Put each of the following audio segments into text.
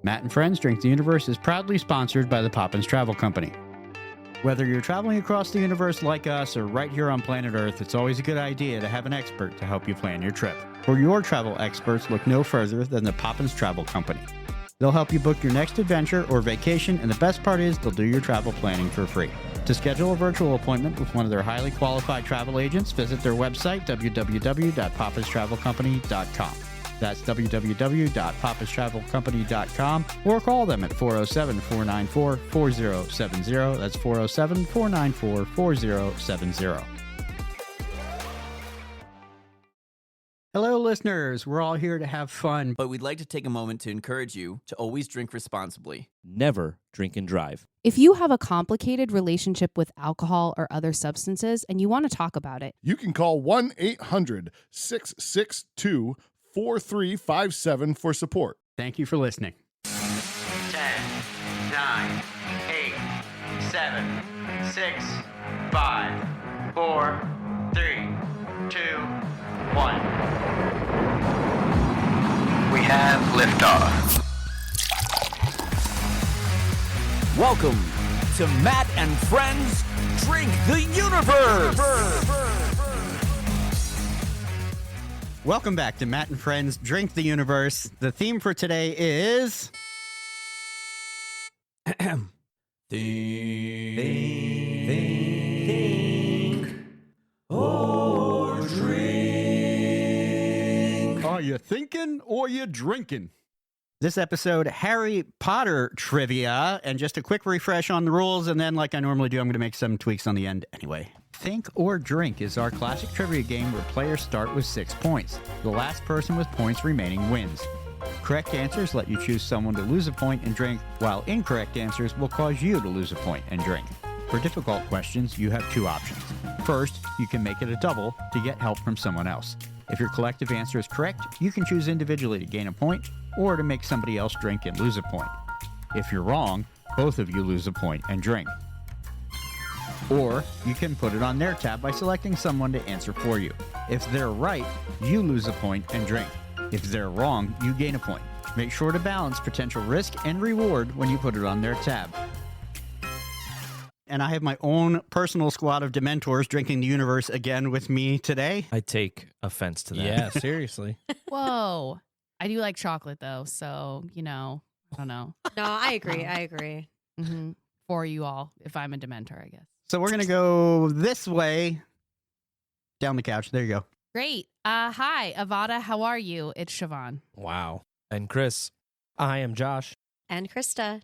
Matt and Friends Drink the Universe is proudly sponsored by the Poppins Travel Company. Whether you're traveling across the universe like us or right here on planet Earth, it's always a good idea to have an expert to help you plan your trip. For your travel experts, look no further than the Poppins Travel Company. They'll help you book your next adventure or vacation, and the best part is they'll do your travel planning for free. To schedule a virtual appointment with one of their highly qualified travel agents, visit their website, www.poppistravelcompany.com. That's www.poppistravelcompany.com, or call them at 407-494-4070. That's 407-494-4070. Hello, listeners. We're all here to have fun. But we'd like to take a moment to encourage you to always drink responsibly. Never drink and drive. If you have a complicated relationship with alcohol or other substances and you want to talk about it, you can call 1-800-662-4357 for support. Thank you for listening. 10, 9, 8, 7, 6, 5, 4, 3, 2, 1. We have liftoff. Welcome to Matt and Friends Drink the Universe! Welcome back to Matt and Friends Drink the Universe. The theme for today is... Think or drink. Are you thinking or you drinking? This episode, Harry Potter trivia, and just a quick refresh on the rules, and then like I normally do, I'm going to make some tweaks on the end anyway. Think or Drink is our classic trivia game where players start with 6 points. The last person with points remaining wins. Correct answers let you choose someone to lose a point and drink, while incorrect answers will cause you to lose a point and drink. For difficult questions, you have 2 options. First, you can make it a double to get help from someone else. If your collective answer is correct, you can choose individually to gain a point or to make somebody else drink and lose a point. If you're wrong, both of you lose a point and drink. Or you can put it on their tab by selecting someone to answer for you. If they're right, you lose a point and drink. If they're wrong, you gain a point. Make sure to balance potential risk and reward when you put it on their tab. And I have my own personal squad of Dementors drinking the universe again with me today. I take offense to that. Yeah, seriously. whoa. I do like chocolate, though, so, I don't know. No, I agree. Mm-hmm. For you all, if I'm a Dementor, I guess. So we're going to go this way, down the couch. There you go. Great. Hi, Avada. How are you? It's Siobhan. Wow. And Chris, I am Josh. And Christa.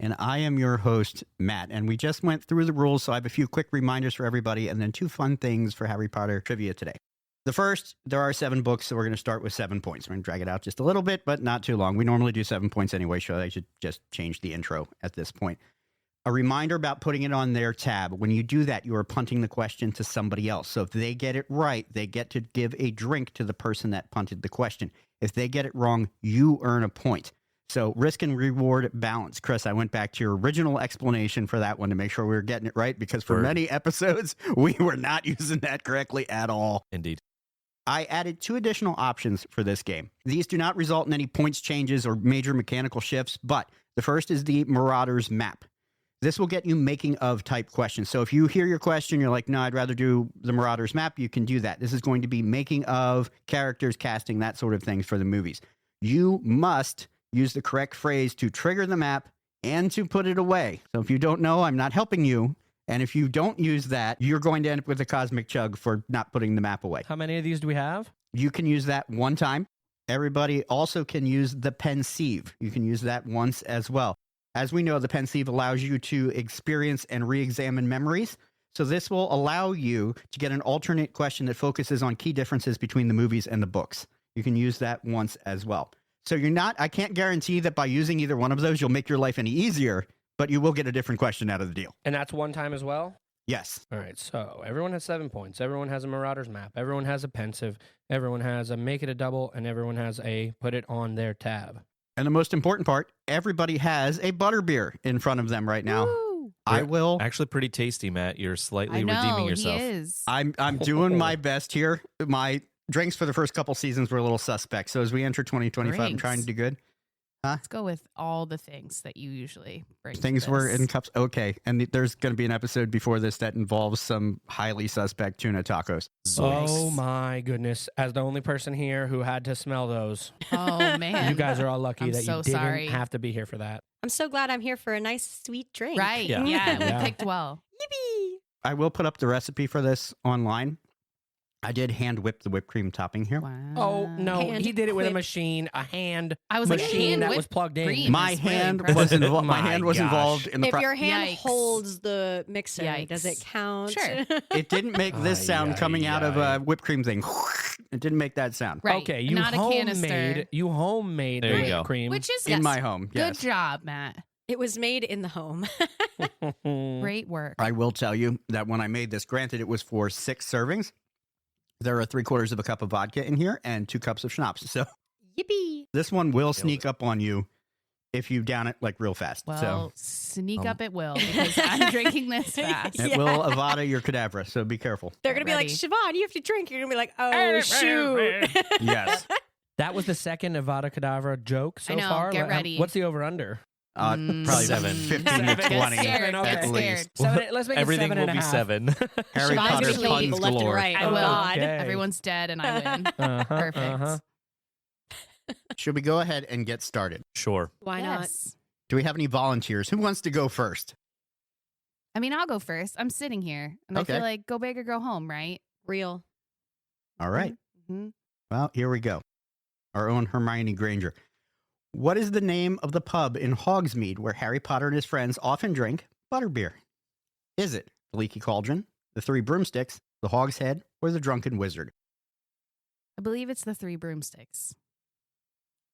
And I am your host, Matt. And we just went through the rules, so I have a few quick reminders for everybody and then 2 fun things for Harry Potter trivia today. The first, there are 7 books, so we're going to start with 7 points. We're going to drag it out just a little bit, but not too long. We normally do 7 points anyway, so I should just change the intro at this point. A reminder about putting it on their tab. When you do that, you are punting the question to somebody else. So if they get it right, they get to give a drink to the person that punted the question. If they get it wrong, you earn a point. So risk and reward balance. Chris, I went back to your original explanation for that one to make sure we were getting it right, because for many episodes, we were not using that correctly at all. indeed. I added 2 additional options for this game. These do not result in any points changes or major mechanical shifts, but the first is the Marauders map. This will get you making of type questions. So if you hear your question, you're like, no, I'd rather do the Marauders map, you can do that. This is going to be making of characters, casting, that sort of things for the movies. You must use the correct phrase to trigger the map and to put it away. So if you don't know, I'm not helping you. And if you don't use that, you're going to end up with a cosmic chug for not putting the map away. How many of these do we have? You can use that 1 time. Everybody also can use the Pensieve. You can use that once as well. As we know, the Pensieve allows you to experience and re-examine memories. So this will allow you to get an alternate question that focuses on key differences between the movies and the books. You can use that once as well. So I can't guarantee that by using either one of those, you'll make your life any easier, but you will get a different question out of the deal. And that's 1 time as well? Yes. All right, so everyone has 7 points. Everyone has a Marauders map. Everyone has a Pensieve. Everyone has a make it a double, and everyone has a put it on their tab. And the most important part, everybody has a butterbeer in front of them right now. Woo! I will. Actually, pretty tasty, Matt. You're slightly I know, redeeming yourself. He is. I'm doing my best here. My drinks for the first couple seasons were a little suspect. So as we enter 2025, I'm trying to do good. Let's go with all the things that you usually bring. to Things were this. in cups. Okay. And there's going to be an episode before this that involves some highly suspect tuna tacos. Oh my goodness. As the only person here who had to smell those, Oh man, you guys are all lucky I'm that so you didn't sorry. have to be here for that. I'm so glad I'm here for a nice sweet drink. right? Yeah. Yeah, Yeah. we picked well. Yippee! I will put up the recipe for this online. I did hand whip the whipped cream topping here. Wow. Oh no, Hand he did it with a whip. machine, a hand I was like, machine hand that whipped was plugged in. cream. My is really hand impressive. was involved. My My hand was gosh. involved in the. If your hand Yikes. holds the mixer, does it Yikes. count? Sure. It didn't make this Ay, sound ay, coming out of ay. a whipped cream thing. It didn't make that sound. Right. Okay, you Not a canister. homemade There the you whipped go. cream. Which is In yes. my home, Good yes. job, Matt. It was made in the home. Great work. I will tell you that when I made this, granted it was for 6 servings, there are 3/4 of a cup of vodka in here and 2 cups of schnapps. So Yippee! this one will sneak up on you if you down it like real fast. Well, sneak um, up it will because I'm drinking this fast. So it will Avada your cadavra. So be careful. They're going to be like, Ready. Siobhan, you have to drink. You're going to be like, oh, shoot. Yes. That was the second Avada Kedavra joke so I know, far. get Like, ready. What's the over under? Probably 7. 15 to Seven. 20 Get scared, okay. at get least. scared. Let's make Everything it 7 will and a be half. 7. Harry Siobhan's Potter gonna kill puns people left and galore. right. I Oh, will. God. Okay. Everyone's dead and I win. Uh-huh, Perfect. uh-huh. Should we go ahead and get started? Sure. Why not? Yes. Do we have any volunteers? Who wants to go first? I mean, I'll go first. I'm sitting here, and Okay. I feel like go big or go home, right? Real. All right. Mm-hmm. Well, here we go. Our own Hermione Granger. What is the name of the pub in Hogsmeade where Harry Potter and his friends often drink butterbeer? Is it the Leaky Cauldron, the Three Broomsticks, the Hog's Head, or the Drunken Wizard? I believe it's the 3 broomsticks.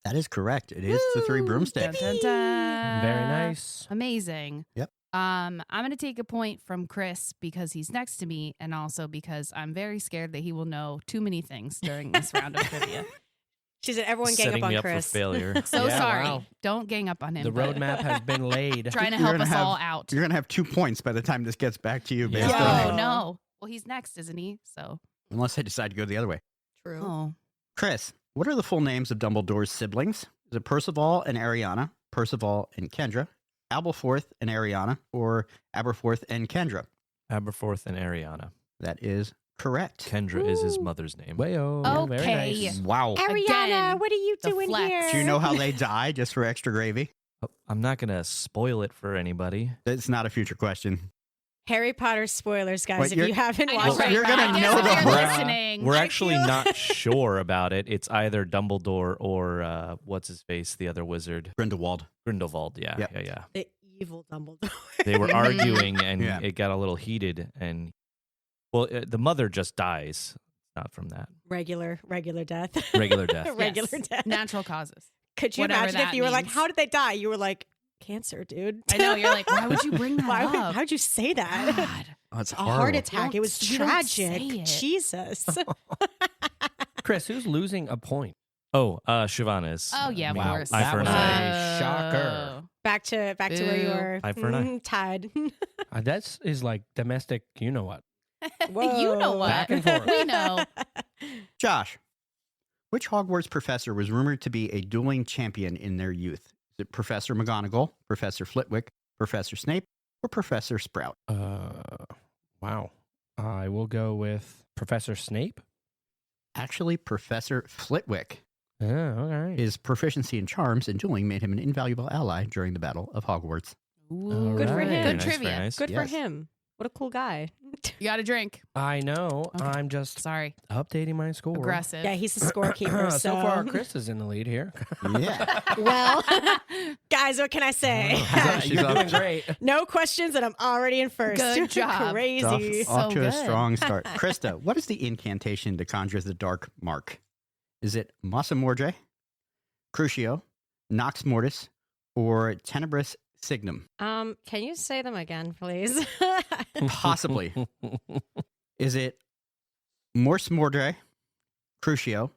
That is correct. It is the Three Woo! Broomsticks. Dun, dun, dun. Very nice. Amazing. Yep. I'm going to take a point from Chris because he's next to me and also because I'm very scared that he will know too many things during this round of trivia. She said, everyone gang Setting up me on up Chris. for failure. So Yeah, sorry. wow. Don't gang up on him. The but roadmap has been laid. trying to You're help gonna us have- all out. You're going to have 2 points by the time this gets back to you. Based Yeah. on Oh, no. Well, he's next, isn't he? So, Unless I decide to go the other way. True. oh. Chris, what are the full names of Dumbledore's siblings? Is it Percival and Ariana, Percival and Kendra, Aberforth and Ariana, or Aberforth and Kendra? Aberforth and Ariana. That is correct. Kendra is his mother's name. Wayo. Very Okay. nice. Wow. Ariana, Again, what are you the doing flex. here? Do you know how they die, just for extra gravy? Oh, I'm not going to spoil it for anybody. It's not a future question. Harry Potter spoilers, guys, Wait, if you're- you haven't I know, watched Well, it. you're gonna I guess know if the you're whole- listening. We're I actually feel- not sure about it. It's either Dumbledore or what's his face, the other wizard, Grindelwald. Grindelwald. Yeah, Yep. yeah. The evil Dumbledore. They were arguing, and Yeah. it got a little heated. And the mother just dies. Not from that regular death. regular death. Regular Yes. death. Natural causes. Could you Whatever imagine if that you were like, means. how did they die? You were like, cancer, dude. I know. You're like, why would you bring that Why would, up? how would you say that? God. Oh, it's A horrible. heart attack. It was You don't tragic. say it. Jesus. Chris, who's losing a point? Oh, Siobhan is. Oh, yeah, of Wow. course. Eye That for an was eye. a shocker. Oh. back to where you Boo. were. Eye for an eye. Tied. That is like domestic, you know what? You know what? Back and forth. We know. Josh, which Hogwarts professor was rumored to be a dueling champion in their youth? Is it Professor McGonagall, Professor Flitwick, Professor Snape, or Professor Sprout? Wow. I will go with Professor Snape. Actually, Professor Flitwick. Yeah, okay. His proficiency in charms and dueling made him an invaluable ally during the Battle of Hogwarts. Ooh. Good for Alright. him. Very Good nice, trivia. very nice. Good for Yes. him. What a cool guy. You got a drink. I know. Okay. I'm just Sorry. updating my score. Aggressive. Yeah, he's the scorekeeper. So far, Chris is in the lead here. Yeah. Well, guys, what can I say? She's You're off- doing great. No questions, and I'm already in first. Good job. Crazy. Off So to a good. strong start. Krista, what is the incantation to conjure the dark mark? Is it Massa Mordre, Crucio, Nox Mortis, or Tenebris Signum? Can you say them again, please? Possibly. Is it Morse Mordre, Crucio,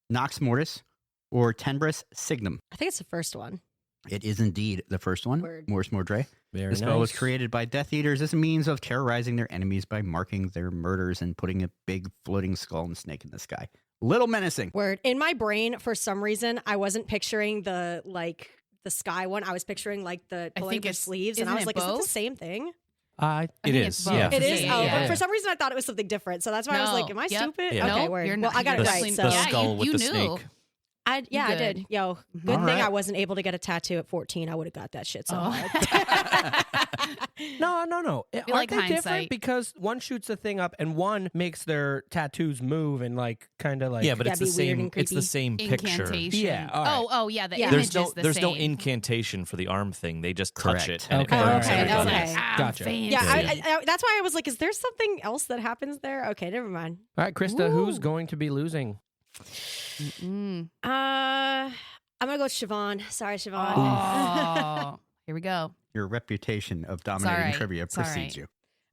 Nox Mortis, or Tenebris Signum? I think it's the first one. It is indeed the first one, Word. Morse Mordre. Very The spell was nice. created by Death Eaters as a means of terrorizing their enemies by marking their murders and putting a big floating skull and snake in the sky. Little menacing. Word. In my brain, for some reason, I wasn't picturing the the sky one, I was picturing like the I pulling think up your it's- sleeves, and I isn't was it like, is it the both? same thing? It think is. it's both. Yeah. It is. Yeah, Oh, yeah. for some reason I thought it was something different. So that's why I was like, am I Yep. stupid? Yeah. Okay, Nope, word. you're Well, not. I got You're it right. definitely- So The Yeah, skull with you the knew. snake. I You're did. good. Yo, good All thing right. I wasn't able to get a tattoo at 14. I would have got that shit so Oh. hard. No. feel Aren't like they different? hindsight. Because one shoots the thing up and one makes their tattoos move and like kind of like Yeah, but That'd it's the be weird same. and It's the creepy. same picture. Incantation. Yeah, all right. Oh, yeah. The Yeah. image There's is the no same. incantation for the arm thing. They just touch Correct. it and Okay. it burns Okay, everybody. okay. Ah, Gotcha. fancy. Yeah, Yeah. that's why I was like, is there something else that happens there? Okay, never mind. All right, Krista, who's Ooh. going to be losing? Mm. I'm gonna go with Siobhan. Sorry, Siobhan. Oh, here we go. Your reputation of dominating alright. trivia It's precedes alright. you.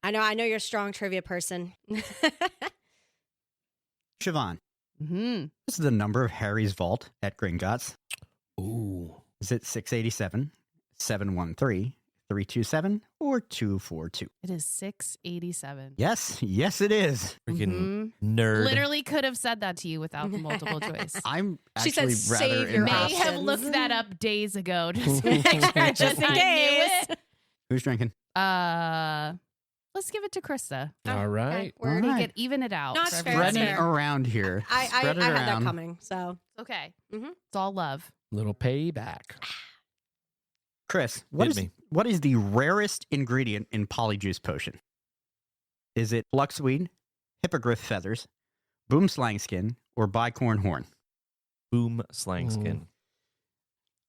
I know you're a strong trivia person. Siobhan, Mm-hmm. this is the number of Harry's vault at Gringotts. Ooh. Is it 687, 713, 327, or 242? It is 687. Yes, it is. Freaking nerd. Literally could have said that to you without the multiple choice. I'm She said, actually rather "Save your May impressed. options." have looked that up days ago just to make sure Just in I knew case. it. Who's drinking? Let's give it to Krista. All right. Word. All right. Even it out. No, for it's everyone. fair, it's Spreading it fair. around here. I Spread it had that around. coming. So Okay. Mhm. It's all love. Little payback. Chris, Hit me. what is the rarest ingredient in Polyjuice Potion? Is it fluxweed, hippogriff feathers, boomslang skin, or bicorn horn? Boom slang skin.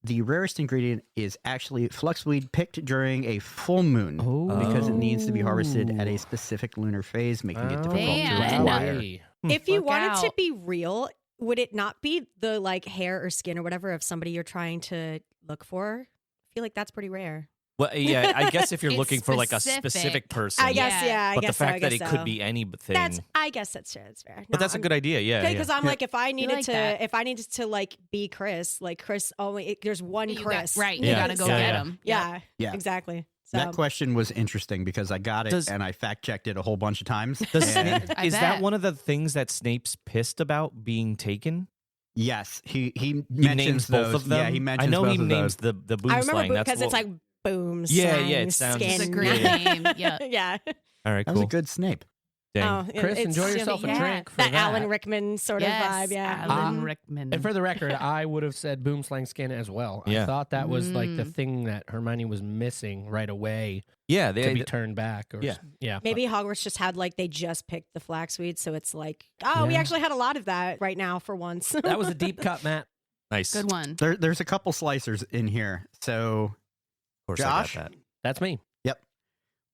The rarest ingredient is actually fluxweed picked during a full moon Oh. because it needs to be harvested at a specific lunar phase, making it difficult Damn. to acquire. Wowie. if you Look wanted to out. be real, would it not be the like hair or skin or whatever of somebody you're trying to look for? I feel like that's pretty rare. Well, yeah, I guess if you're It's looking for like a specific. specific person, I guess, yeah. I but guess the fact so, I that guess it so. could be anything. I guess that's true. That's fair. But that's a good idea. Yeah. yeah. Because I'm like, if I needed like to, that. if I needed to like be Chris, like Chris only, there's one You got- Chris, right. You Yeah. got to go Yeah, get yeah. him. Yeah, Yeah. exactly. So That question was interesting because I got it Does- and I fact checked it a whole bunch of times. Does and Snape, I is bet. that one of the things that Snape's pissed about being taken? yes, he He mentions names those. both of them. Yeah, he mentions I know both he of names those. the boom I remember slang. That's because it's what- like boom. Yeah, slang, yeah, it sounds- It's a skin. great name. Yeah. yeah. all right, That was cool. a good Snape. Dang. Chris, it's enjoy just- yourself a yeah. drink for That that. Alan Rickman sort Yes, of vibe. Yeah. Alan Rickman. And for the record, I would have said boom slang skin as well. I Yeah. thought that was like the Mm. thing that Hermione was missing right away Yeah, to they, be turned back. Or, Yeah. yeah. Maybe Hogwarts just had like they just picked the flaxseed, so it's like, oh, we Yeah. actually had a lot of that right now for once. That was a deep cut, Matt. nice. Good one. There's a couple slicers in here. So, Of course, Josh? I got that. That's me. yep.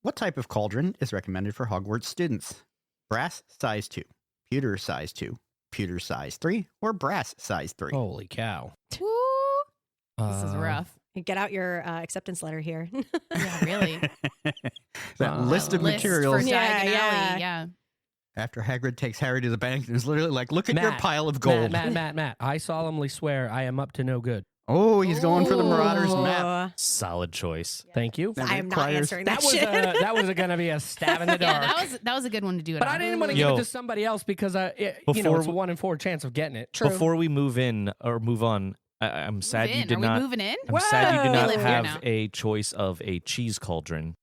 What type of cauldron is recommended for Hogwarts students? Brass size 2, pewter size 2, pewter size 3, or brass size 3? Holy cow. Woo. This is rough. Get out your acceptance letter here. Yeah, really. That list of List materials for Yeah, Diagon yeah. Alley, yeah. after Hagrid takes Harry to the bank and is literally like, look at your Matt, pile of gold. Matt. I solemnly swear I am up to no good. Oh, he's going for the Marauders map. Oh, Solid choice. Thank you. That I am not requires- answering That that, was shit. that was going to be a stab in the dark. Yeah, that was a good one to do it But on. I didn't want to give Yo. it to somebody else because it's Before- a 1 in 4 chance of getting it. True. Before we move in or move on, I'm sad Move you in. did Are not. we moving in? I'm sad you did Whoa. not We live here have now. a choice of a cheese cauldron,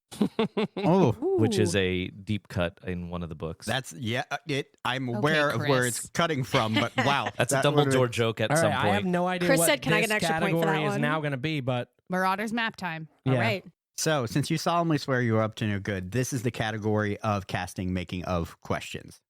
Oh, which is Ooh. a deep cut in one of the books. that's I'm Okay, aware of where it's Chris. cutting from, but wow, That's a that would've Dumbledore been- joke at All some right, I have point. no idea Chris what said, "Can I get this an extra point for that category is one?" now going to be, but Marauders map time. All yeah. right. So, since you solemnly swear you are up to no good, this is the category of casting making of questions.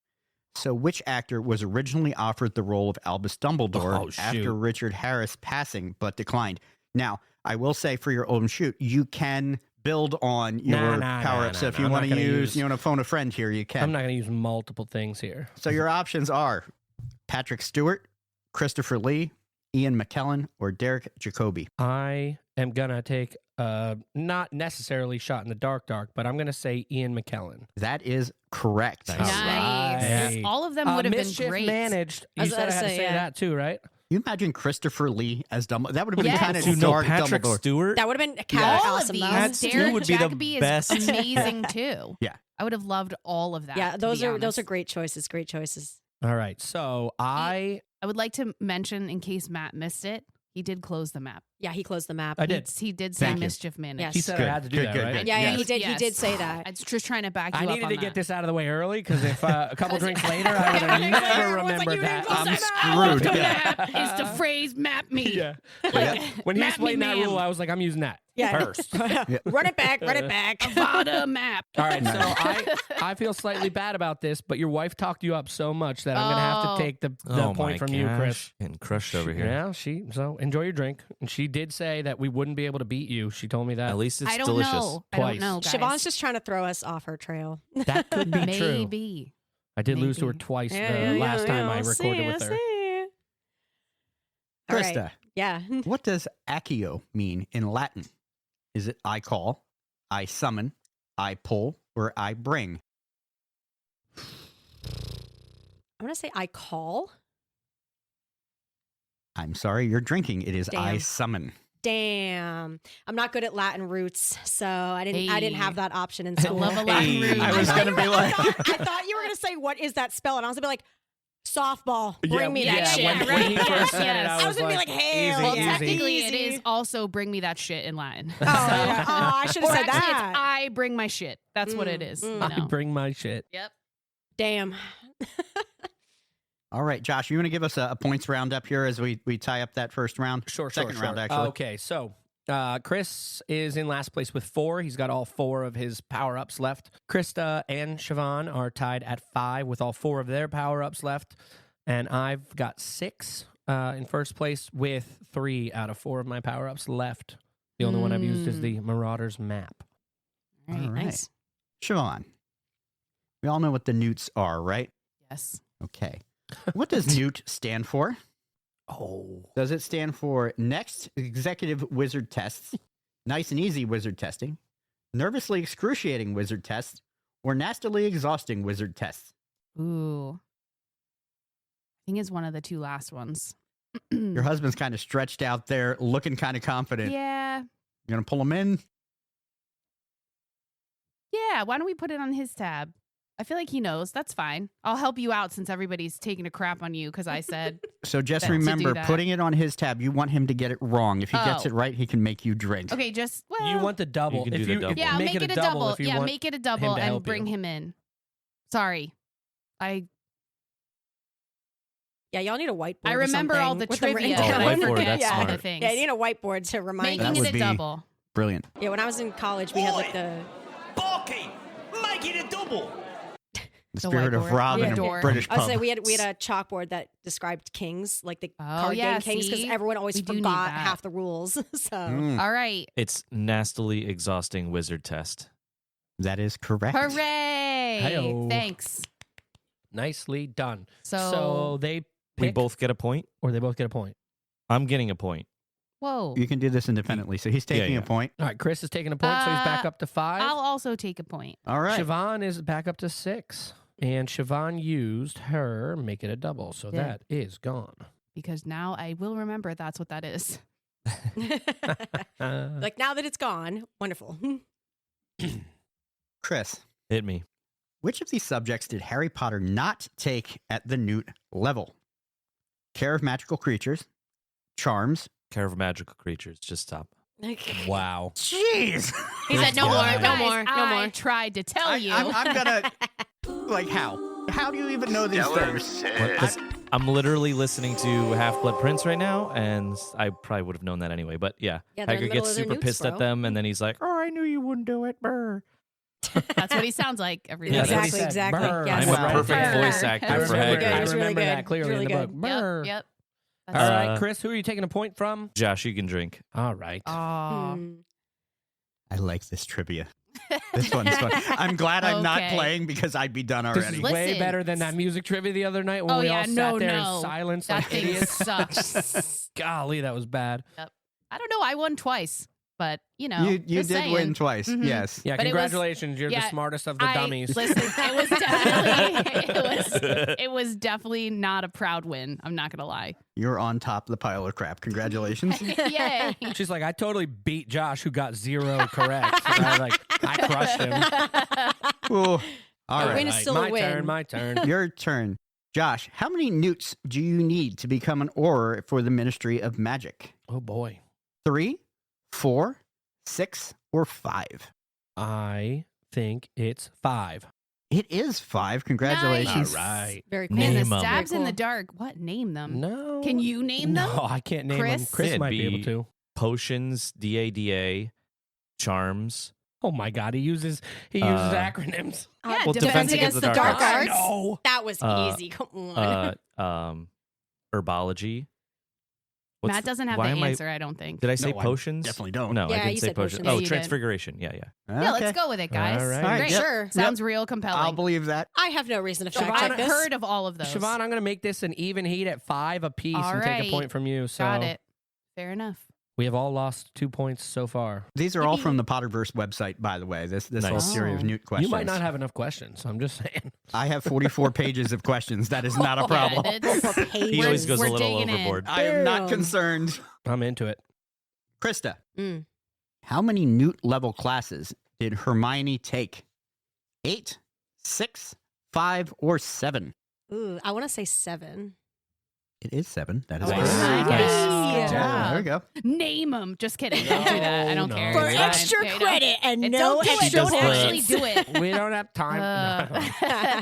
So, which actor was originally offered the role of Albus Dumbledore Oh, shoot. after Richard Harris passing but declined? Now, I will say for your old shoot, you can build on your power up. So, if you I'm want not to gonna use, you want to phone a friend here, you can. I'm not going to use multiple things here. So, your options are Patrick Stewart, Christopher Lee, Ian McKellen, or Derek Jacobi. I am going to take not necessarily shot in the dark, but I'm going to say Ian McKellen. That is correct. Nice. Nice. right. All of them would have been Mischief great. managed. I You was said I about had to to say, say yeah. that too, right? You imagine Christopher Lee as Dumbledore? That would have been Yes. kind of Dude, no, dark Patrick Dumbledore. Stewart. That would have been All kind of of awesome, these. though. That's- Derek would be the Jacobi best. is amazing too. Yeah. I would have loved all of that. Yeah, to those be are those honest. are great choices. Great choices. All right. So I I would like to mention, in case Matt missed it, he did close the map. Yeah, he closed the map. I did. He did say Thank you. mischief managed. Yes. He said Good, I had to do good, that, good, right? good. Yeah, Yes. he did. He Yes. did say that. I'm just trying to back you I up needed on to that. get this out of the way early because if a couple drinks later, I would have Drinks later, never everyone's like, remembered "You didn't that. close I'm that screwed. The Yeah. map is the phrase "map me." Yeah. Yeah. When he Map explained me, that ma'am. rule, I was like, I'm using that Yeah. first. Run it back. Run it back. Avada map. All right, so I feel slightly bad about this, but your wife talked you up so much that I'm going to have Oh. to take the Oh point my from you, Chris. gosh. Getting crushed over here. Yeah, so enjoy your drink. And she did say that we wouldn't be able to beat you. She told me that. At least it's I don't delicious. know. I Twice. don't know, guys. Siobhan's just trying to throw us off her trail. That could be true. Maybe. I did lose to her Maybe. twice the last time I recorded with her. All Krista, right. Yeah. what does accio mean in Latin? Is it I call, I summon, I pull, or I bring? I'm going to say I call. I'm sorry, you're drinking. It is I Damn. summon. Damn. I'm not good at Latin roots, so I didn't have that option in school. love a Latin Hey, root. I was thought gonna you be were- like- I thought you were going to say, what is that spell? And I was going to be like, softball. Bring me that yeah, shit. when he right? first said it, Yes. I I was was going to like, be like, hell easy, Well, yeah. technically, Easy. it is also "bring me that shit" in Latin. Oh, yeah. Oh, I should Or have said actually, that. it's "I bring my shit." That's what it is. Mm, you I know? bring my shit. Yep. Damn. All right, Josh, you want to give us a points roundup here as we tie up that first round? Sure, Second round, actually. Okay, so Chris is in last place with 4. He's got all 4 of his power-ups left. Krista and Siobhan are tied at 5 with all 4 of their power-ups left. And I've got 6 in first place with 3 out of 4 of my power-ups left. The only one I've used is the Marauders map. All right. All right. Nice. Siobhan, we all know what the newts are, right? Yes. Okay. What does newt stand for? Oh. Does it stand for Next Executive Wizard Tests, Nice and Easy Wizard Testing, Nervously Excruciating Wizard Tests, or Nastily Exhausting Wizard Tests? Ooh. I think it's one of the 2 last ones. Your husband's kind of stretched out there, looking kind of confident. Yeah. You gonna pull him in? Yeah. Why don't we put it on his tab? I feel like he knows. That's fine. I'll help you out since everybody's taking a crap on you because I said. So just To do remember, that. putting it on his tab, you want him to get it wrong. If he gets Oh. it right, he can make you drink. Okay, just. Well, You want the double. You can If do the double. Yeah, make it a double. if you Yeah, want make it a him double to and help bring you. him in. Sorry. Yeah, y'all need a whiteboard. I or remember all something the with them trivia. written Oh, down. I whiteboard, forget that's all smart. the things. Yeah, you need a whiteboard to remind That Making us. would it a be- double. Brilliant. Yeah, when I was in college, we had like the. Barky, make it a double. The The spirit of whiteboard. Robin, Yeah. a Door. British I was pub. saying we had a chalkboard that described kings, like the Oh, card yeah, game kings, because see? everyone always We do need forgot that. half the rules. So Mm, All right. It's Nastily Exhausting Wizard Test. that is correct. Hooray. Hi-yo. Thanks. Nicely done. So, they We pick, both get a point. or they both get a point. I'm getting a point. whoa. You can do this independently. So he's taking Yeah, a yeah. point. All right, Chris is taking a point, so he's back up to 5. I'll also take a point. All right. Siobhan is back up to 6. And Siobhan used her make it a double, so Yeah. that is gone. Because now I will remember that's what that is. like now that it's gone, wonderful. Chris, Hit me. which of these subjects did Harry Potter not take at the newt level? Care of magical creatures, charms. Care of magical creatures. Just stop. Wow. Jeez. He said no more, no Guys, more, no I more. tried to tell you. I'm gonna like how? How do you even know these things? I'm literally listening to Half-Blood Prince right now, and I probably would have known that anyway. But yeah, Yeah, they're in the Hagrid middle gets of their super newts, pissed at bro. them, and then he's like, "Oh, I knew you wouldn't do it." Brr. That's what he sounds like every day. Yeah, that's what he Exactly, said. exactly. Brr. Yes. I'm a Wow. perfect Brr. voice I actor It was for really remember, good. I It was really remember that good. clearly Really in the good. book. Brr. Yep. All That's right, Uh, Chris, who are you taking a point from? Josh, you can drink. All right. Aw. Hmm. I like this trivia. This one's fun. I'm glad I'm not Okay. playing because I'd be done This already. is way Listen. better than that music trivia the other night when Oh, we yeah, all sat no, there no. in silence That like thing idiots. sucks. Golly, that was bad. I don't know. I won twice, but you know, You just did saying. win twice. Mhm. Yes. Yeah, But it was- congratulations. You're the yeah, smartest of the dummies. Listen, it was definitely it was definitely not a proud win. I'm not gonna lie. You're on top of the pile of crap. Congratulations. Yay! She's like, I totally beat Josh, who got 0 correct. And I crushed him. Ooh. All A right. win is still a my win. turn, my turn. Your turn. Josh, how many newts do you need to become an Auror for the Ministry of Magic? Oh, boy. 3, 4, 6, or 5? I think it's 5. It is 5. Congratulations. Nice. All right. Very cool. Man, Name the 'em. stabs Very in the cool. dark. What? Name them. No. Can you name them? No, I can't name them. Chris? Chris It'd might be able be- to. Potions, DADA, charms. Oh my God, he uses acronyms. Yeah, Well, Defense Against the Dark Arts. No. That was Uh, easy. Come on. Herbology. Matt doesn't have the answer, I don't think. Did I say No, I potions? definitely don't. No, Yeah, I you didn't say said potions. potions. Yeah, Oh, you did. transfiguration. Yeah. Yeah, let's go with it, guys. All right. All right, Great. yep. Sure. Sounds real compelling. I'll believe that. I have no reason to fact Siobhan, check I've this. heard of all of those. Siobhan, I'm going to make this an even heat at 5 apiece All and take right. a point from you. So Got it. Fair enough. we have all lost 2 points so far. These are all from the Potterverse website, by the way. This whole Nice. series of Oh. Newt questions. You might not have enough questions. I'm just saying. I have 44 pages of questions. That is not a problem. Yeah, it's- He always goes a we're little digging in. overboard. I am not Damn. concerned. I'm into it. Krista, Mm. how many Newt level classes did Hermione take? 8, 6, 5, or 7? Ooh, I want to say 7. It is 7. That is Nice. correct. Nice. Nice. Good Yeah, job. there we go. Name them. Just kidding. Don't do that. I don't No, care. no. For It's fine. extra Yeah, you credit and don't- no don't do it. extra Don't actually points. do it. We don't have time.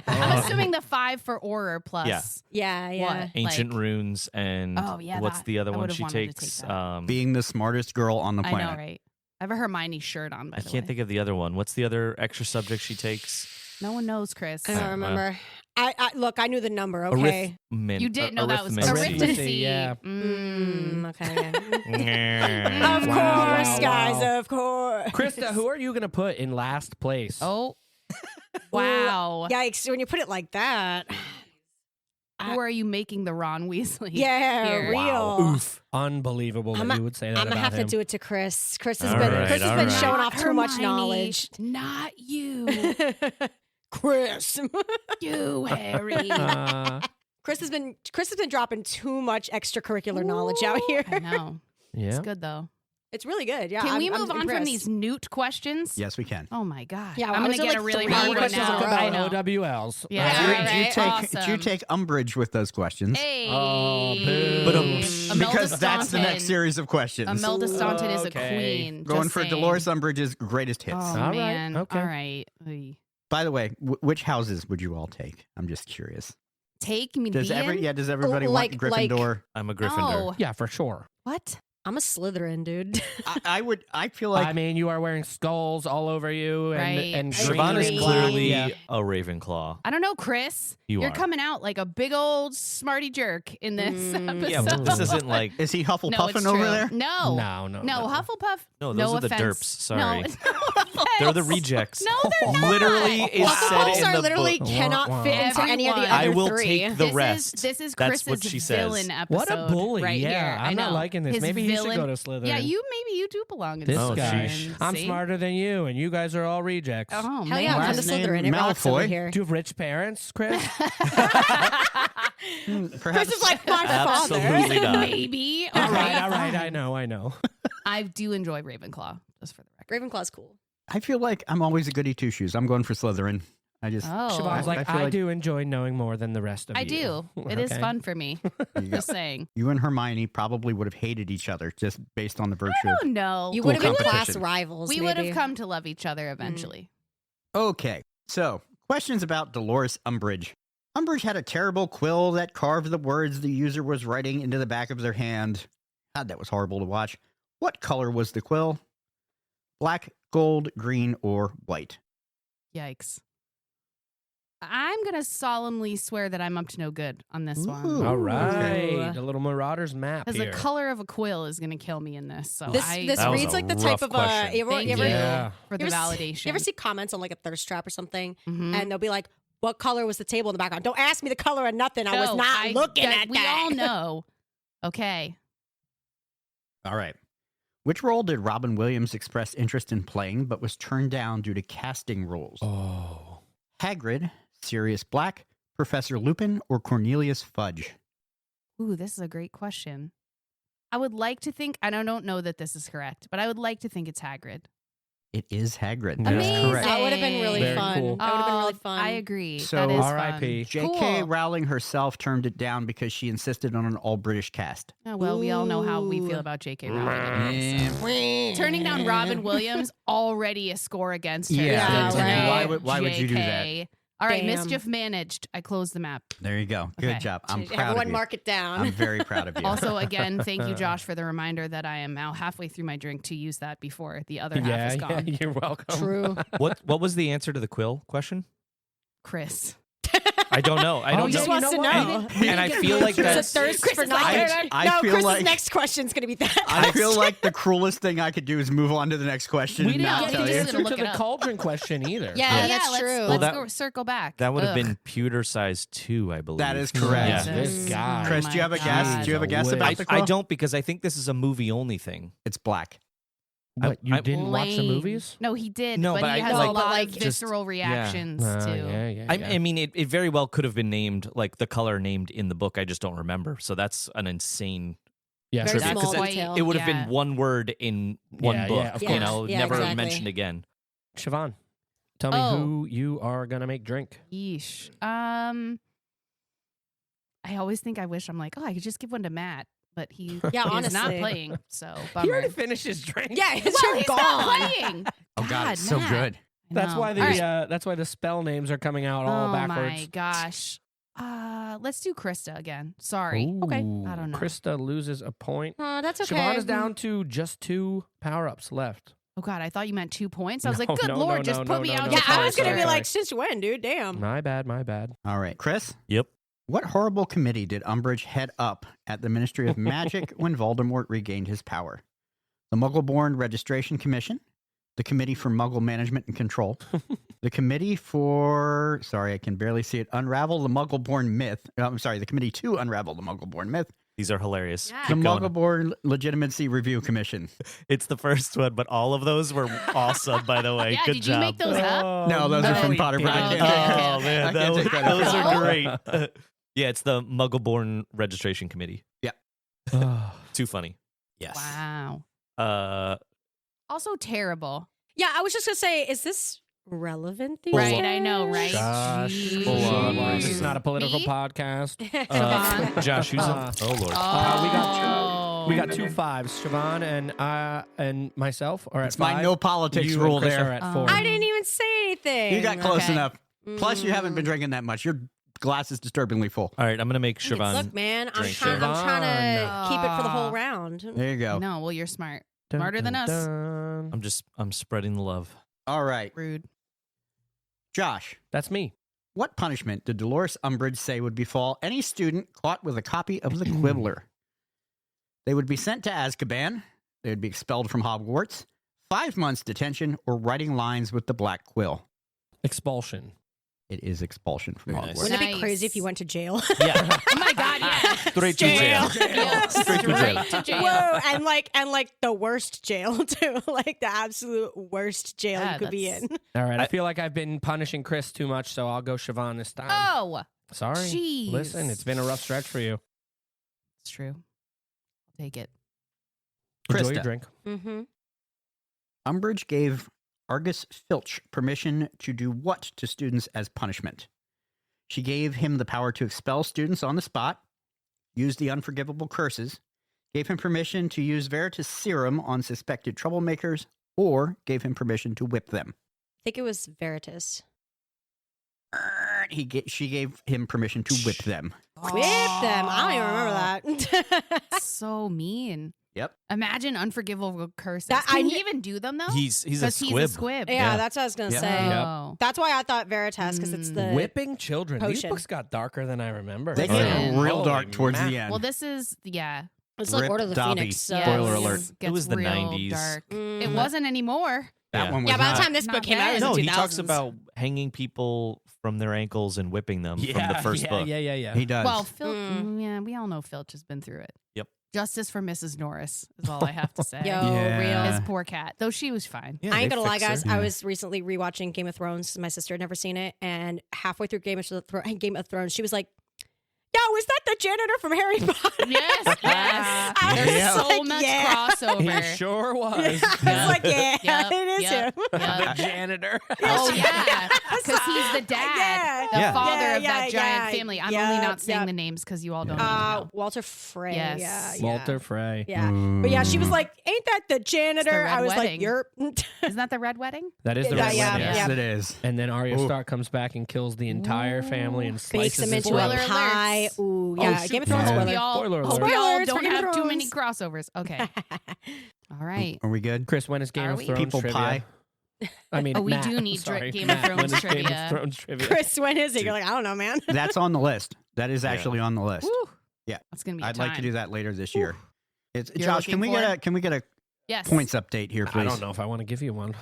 I'm assuming the 5 for Auror plus. Yeah. Yeah, yeah. What? Ancient Like- runes and Oh, yeah, what's that- the other I one would've she wanted to take takes? that. Being the smartest girl on the I planet. know, right? I have a Hermione shirt on, by I the way. can't think of the other one. What's the other extra subject she takes? No one knows, Chris. I don't Wow. remember. I look, I knew the number, okay? You did know that was arithmancy. Arithmancy, yeah. Okay. Yeah. Of Wow, course, wow, guys, wow. of course. Krista, who are you going to put in last place? Oh. Wow. Yikes, when you put it like that. Who are you making the Ron Weasley? Yeah, here? real. Oof. Unbelievable that I'm a- you would say that I'm gonna about have him. to do it to Chris. Chris has All been right, Chris has all been right. showing off too much Hermione, knowledge. Not you. Chris. You, Harry. Chris has been dropping too much extracurricular knowledge out here. I know. Yeah. It's good, though. It's really good. Yeah. Can we I'm move on from impressed. these Newt questions? Yes, we can. Oh, my gosh. Yeah, I'm I going was to at, get like, a really 3 hard one questions now. ago. I know. OWLs. Yeah, That's all great. right. Do you take Awesome. umbrage with those questions? Hey. Oh, boo. But, Imelda Because that's the next Staunton. series of questions. Imelda Staunton is a Okay. queen. Going just for saying. Dolores Umbridge's greatest hits. Oh, All right. man. Okay. All right. Oy. By the way, which houses would you all take? I'm just curious. Take me Does everybody Like- want Gryffindor? I'm a Gryffindor. No. Yeah, for sure. What? I'm a Slytherin, dude. I feel like I mean, you are wearing skulls all over you, and Right. and Siobhan is Green. clearly Yeah. a Ravenclaw. I don't know, Chris. You You're are. coming out like a big old smarty jerk in this episode. Yeah, but this isn't like. is he no, Hufflepuffing it's over true. there? No. No. Hufflepuff. No, those no are the offense. derps. Sorry. No, no They're the offense. rejects. No, they're not. Literally is said Hufflepuffs in are the literally book. cannot Wow. fit into any of the Everyone. other I will three. take the rest. This is That's Chris's what she says. villain episode. What a bully! Right yeah, here. I I'm not know. liking this. His Maybe he should villain- go to Slytherin. Yeah, maybe you do belong in This Oh, guy. sheesh. I'm See? smarter than you, and you guys are all rejects. Oh, Hell man. yeah, come to Last name Slytherin. It rocks over Malfoy. here. Do you have rich parents, Chris? Perhaps Chris is like my father. Absolutely not. Maybe. all Okay, right. fine. I know. I do enjoy Ravenclaw, just for the record. Ravenclaw's cool. I feel like I'm always a goody two shoes. I'm going for Slytherin. I just Oh, Siobhan's like, I feel I like- do enjoy knowing more than the rest of I you. do. It is Okay. fun for me. you, go. Just saying. You and Hermione probably would have hated each other just based on the virtue I of. don't know. You Cool would have been class competition. rivals. We would have maybe. come to love each other eventually. Okay, so questions about Dolores Umbridge. Umbridge had a terrible quill that carved the words the user was writing into the back of their hand. God, that was horrible to watch. What color was the quill? Black, gold, green, or white? Yikes. I'm going to solemnly swear that I'm up to no good on this one. Ooh. All right, Ooh. the little Marauders map Because the here. color of a quill is going to kill me in this. So This I this That was reads a like the rough type of question. you ever, Thank you ever, you Yeah. for the you ever validation. You ever see comments on like a thirst trap or something, Mhm. and they'll be like, "What color was the table in the background?" Don't ask me the color of nothing. I was No, not looking at we that. all know. Okay. All right. Which role did Robin Williams express interest in playing but was turned down due to casting rules? Oh. Hagrid, Sirius Black, Professor Lupin, or Cornelius Fudge? Ooh, this is a great question. I would like to think, and I don't know that this is correct, but I would like to think it's Hagrid. It is Hagrid. Amazing. That's correct. That would have been really Very fun. cool. That would have been really fun. I agree. So, that is R.I.P.. fun. J.K. Cool. Rowling herself turned it down because she insisted on an all-British cast. Oh, well, we all know how we feel about J.K. Rowling. Anyway, so. Turning down Robin Williams, already a score against her. Yeah, Good to right. know, Why would you do that? JK. All right, Damn. mischief managed. I closed the map. There you go. Good Okay. job. I'm proud Everyone of you. mark it down. I'm very proud of you. Also, again, thank you, Josh, for the reminder that I am now halfway through my drink to use that before the other half is gone. Yeah, you're welcome. True. What was the answer to the quill question? Chris. I don't know. I Oh, don't Just know. wants to know. And I feel like There's a that's thirst Chris for is like, knowledge. I No, feel Chris's like- next question's going to be that. I feel like the cruelest thing I could do is move on to the next question We and didn't not get tell the you. answer Look to it the up. cauldron question either. Yeah, that's let's, true. Let's Well, that- go circle back. that would have Ugh. been pewter size 2, I believe. That is correct. Yeah. This guy. Chris, do you have a my guess? God. Do you have a guess Jeez. about the quill? I don't, because I think this is a movie only thing. It's black. What, you I- didn't watch the Lame. movies? No, he did. No, but but he I- has like- a lot like, of just- visceral reactions too. Yeah. I mean, it very well could have been named, like the color named in the book. I just don't remember. So that's an insane. yeah, Very trivia, small 'cause detail. it would have Yeah. been one word in one Yeah, book. yeah, of you course. know, Yeah, never exactly. mentioned again. Siobhan, tell me Oh. who you are going to make drink. Yeesh. I always think I wish I'm like, oh, I could just give one to Matt, but he Yeah, is not honestly. playing. So He bummer. already finished his drink. Yeah, it's well, your he's gone. not playing. Oh, God, it's so Matt. good. I That's know. why the All right. that's why the spell names are coming out all oh backwards. my gosh. Let's do Christa again. Sorry. Okay. I don't know. Krista loses a point. That's okay. Siobhan is down to just 2 power-ups left. Oh God, I thought you meant 2 points. I was No, like, good no, Lord, no, just no, put no, me no, out. no. Yeah, to I Sorry, was going to pasture. be sorry. like, since when, dude? Damn. My bad. All right, Chris, Yep. what horrible committee did Umbridge head up at the Ministry of Magic when Voldemort regained his power? The Muggle-born Registration Commission, the Committee for Muggle Management and Control, the Committee for, sorry, I can barely see it, Unravel the Muggle-born Myth. I'm sorry, the Committee to Unravel the Muggle-born Myth, These are hilarious. Yeah. the Keep going. Muggle-born Legitimacy Review Commission. It's the first one, but all of those were awesome, by the way. Yeah, Good did job. you make those up? No, those are no, from he Potter didn't. Bread. Oh, okay. Oh, man. I can't take credit for Those that. are great. Yeah, it's the Muggle-born Registration Committee. Too funny. Yes. Wow. Uh, Also terrible. Yeah, I was just going to say, is this relevant these Right, days? I know, right? Josh, Jeez. full on. Jeez. This is not a political Me? podcast. Siobhan. Josh, who's Uh, oh Lord. We got 2 5s. Siobhan and myself are at It's 5. my no politics You rule and Chris there. are at 4. I didn't even say anything. You got close Okay. enough. Plus, you haven't been drinking that much. Your glass is disturbingly full. All right, I'm gonna make Siobhan. Look, man, I'm drink trying Siobhan. to keep it for the whole round. There you go. No, well, you're smart. Dun, Smarter than dun, us. dun. I'm spreading the love. All right. Rude. Josh, That's me. what punishment did Dolores Umbridge say would befall any student caught with a copy of the Quibbler? They would be sent to Azkaban. They would be expelled from Hogwarts. 5 months detention or writing lines with the black quill. Expulsion. It is expulsion from Very nice. Hogwarts. Wouldn't it be Nice. crazy if you went to jail? Yeah, Oh my God, yeah. straight to jail. Yeah, Straight to jail. Straight to jail. Whoa, and like the worst jail too, like the absolute worst jail Yeah, you could be that's- in. All right. I feel like I've been punishing Chris too much, so I'll go Siobhan this time. Oh, Sorry. jeez. Listen, it's been a rough stretch for you. it's true. I'll take it. Enjoy Krista. your drink. Mm-hmm. Umbridge gave Argus Filch permission to do what to students as punishment? She gave him the power to expel students on the spot, use the unforgivable curses, gave him permission to use Veritas serum on suspected troublemakers, or gave him permission to whip them. I think it was Veritas. She gave him permission to whip them. Whip them. I don't even remember that. So mean. Yep. Imagine unforgivable curses. That- Can I he kn- even do them though? He's a Because squib. he's a squib. Yeah, that's what I was gonna Yep. say. Oh. That's why I thought Veritas, because it's the Whipping children. These potion. books got darker than I remember. They Oh, get yeah. real Holy dark towards man. the end. Well, this is yeah. it's like Rip Order of the Dobby. Phoenix. So. Yes, Spoiler alert. Gets was the real 90s. Dark. Mm. It wasn't anymore. that Yeah. one was Yeah, by the not. time this Not book came out, it bad. was No, in he 2000s. talks about hanging people from their ankles and whipping them from the first book. Yeah. He does. Well, Filch. Mm. Yeah, we all know Filch has been through it. Yep. Justice for Mrs. Norris is all I have to say. Yo, Yeah. real. His poor cat, though she was fine. Yeah, I ain't they gonna lie, fix her. guys. Yeah. I was recently rewatching Game of Thrones. My sister had never seen it, and halfway through Game of Thrones, she was like, "Yo, is that the janitor from Harry Potter?" Yes, yes. I There's was so like, much yeah. crossover. He sure was. I was like, "Yeah, Yep. It is Yep. him. Yep. The janitor. Oh yeah, because he's the dad, the Yeah. father Yeah, of that yeah, giant yeah. family. I'm Yep, only not saying yep. the names because you all don't need to know. Walter Frey. Yes. Yeah. Walter Frey. Yeah. But yeah, she was like, ain't that the janitor? Red I was Wedding. like, you're. Isn't that the red wedding? That is the Yeah, Red yeah, Wedding. Yes, yeah. it is. And then Arya Ooh. Stark comes back and kills the entire family and Bakes slices him his into throat. a Spoiler pie. alerts. Ooh, yeah. shoot. Game of Thrones Yeah. spoiler. Y'all, Spoiler hope alert. y'all Spoilers for don't Game of have too many Thrones. crossovers. Okay. All right. Are we good? Chris, when is Game Are of we? Thrones People trivia? pie. I mean, Oh, we Matt, do need sorry, Game of Matt, Thrones when is Game trivia. of Thrones trivia? Chris, when is it? You're like, I don't know, man. That's on the list. That is actually on the list. Woo. Yeah. That's gonna be. I'd like to do that later this year. It's, You're Josh, can we looking get a Yes. points update here, please? I don't know if I want to give you one.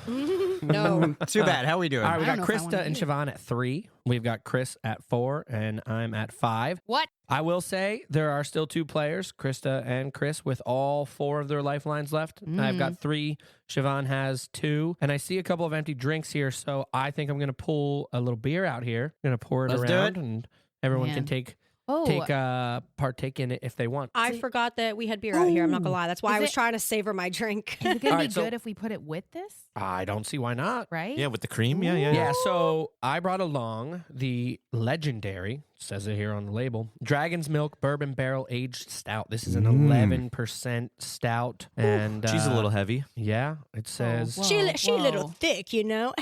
No. Too bad. How are we doing? All right, we I got don't know if I Krista wanna and do it. Siobhan at 3. We've got Chris at 4, and I'm at 5. What? I will say there are still 2 players, Krista and Chris, with all 4 of their lifelines left. I've got 3. Siobhan has 2. And I see a couple of empty drinks here, so I think I'm going to pull a little beer out here. I'm going to pour it Let's do around, it. and everyone Man. can Oh, partake in it if they want. I forgot that we had beer out here. I'm not gonna lie. That's why Is I was it- trying to savor my drink. is it gonna All be right, so- good if we put it with this? I don't see why not. Right? Yeah, with the cream. Yeah, yeah. Yeah, so I brought along the legendary, says it here on the label, Dragon's Milk Bourbon Barrel Aged Stout. This is an 11% stout. And She's a little heavy. Yeah, it says. Whoa. She a little Whoa. thick, you know.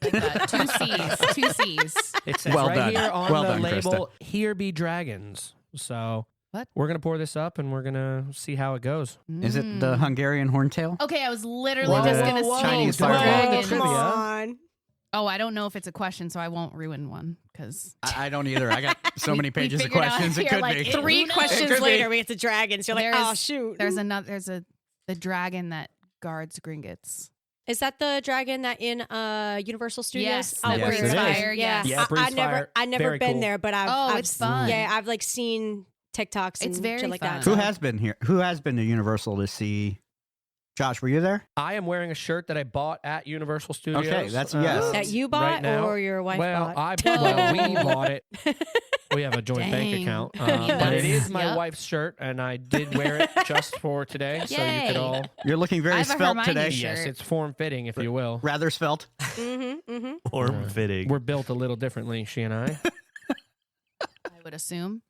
Like that. 2 C's. 2 C's. It says Well right done. here on Well the done, label, "Here be dragons." So What? we're gonna pour this up and we're gonna see how it goes. Is it the Hungarian horntail? Okay, I was literally Whoa, just whoa, gonna whoa. say Chinese Whoa, fireball. dragon. Come Trivia. on. Oh, I don't know if it's a question, so I won't ruin one because I don't either. I got so many pages of figured out questions. It here, could like, be. it- 3 Who knows? questions It could later, be. we get to dragons. You're like, There's- oh shoot. there's the dragon that guards Gringotts. Is that the dragon that in Universal Studios? Yes, Oh, that where breathes it's fire, fire. Yeah, yes. Yeah, it breathes fire. I never Very been cool. there, but I've. Oh, I've it's fun. Yeah, I've like seen TikToks and It's very shit like that. fun. Who has been here? Who has been to Universal to see? Josh, were you there? I am wearing a shirt that I bought at Universal Studios. Okay, that's a yes. That you right bought now. or your wife Well, bought? we bought it. We have a joint bank Dang. account, Yes. but it is my Yep. wife's shirt, and I did wear it just for today, so you could Yay. all. You're looking I very have a svelte Hermione today. shirt. Yes, it's form fitting, if you will. Rather svelte. Form fitting. We're built a little differently, she and I. I would assume.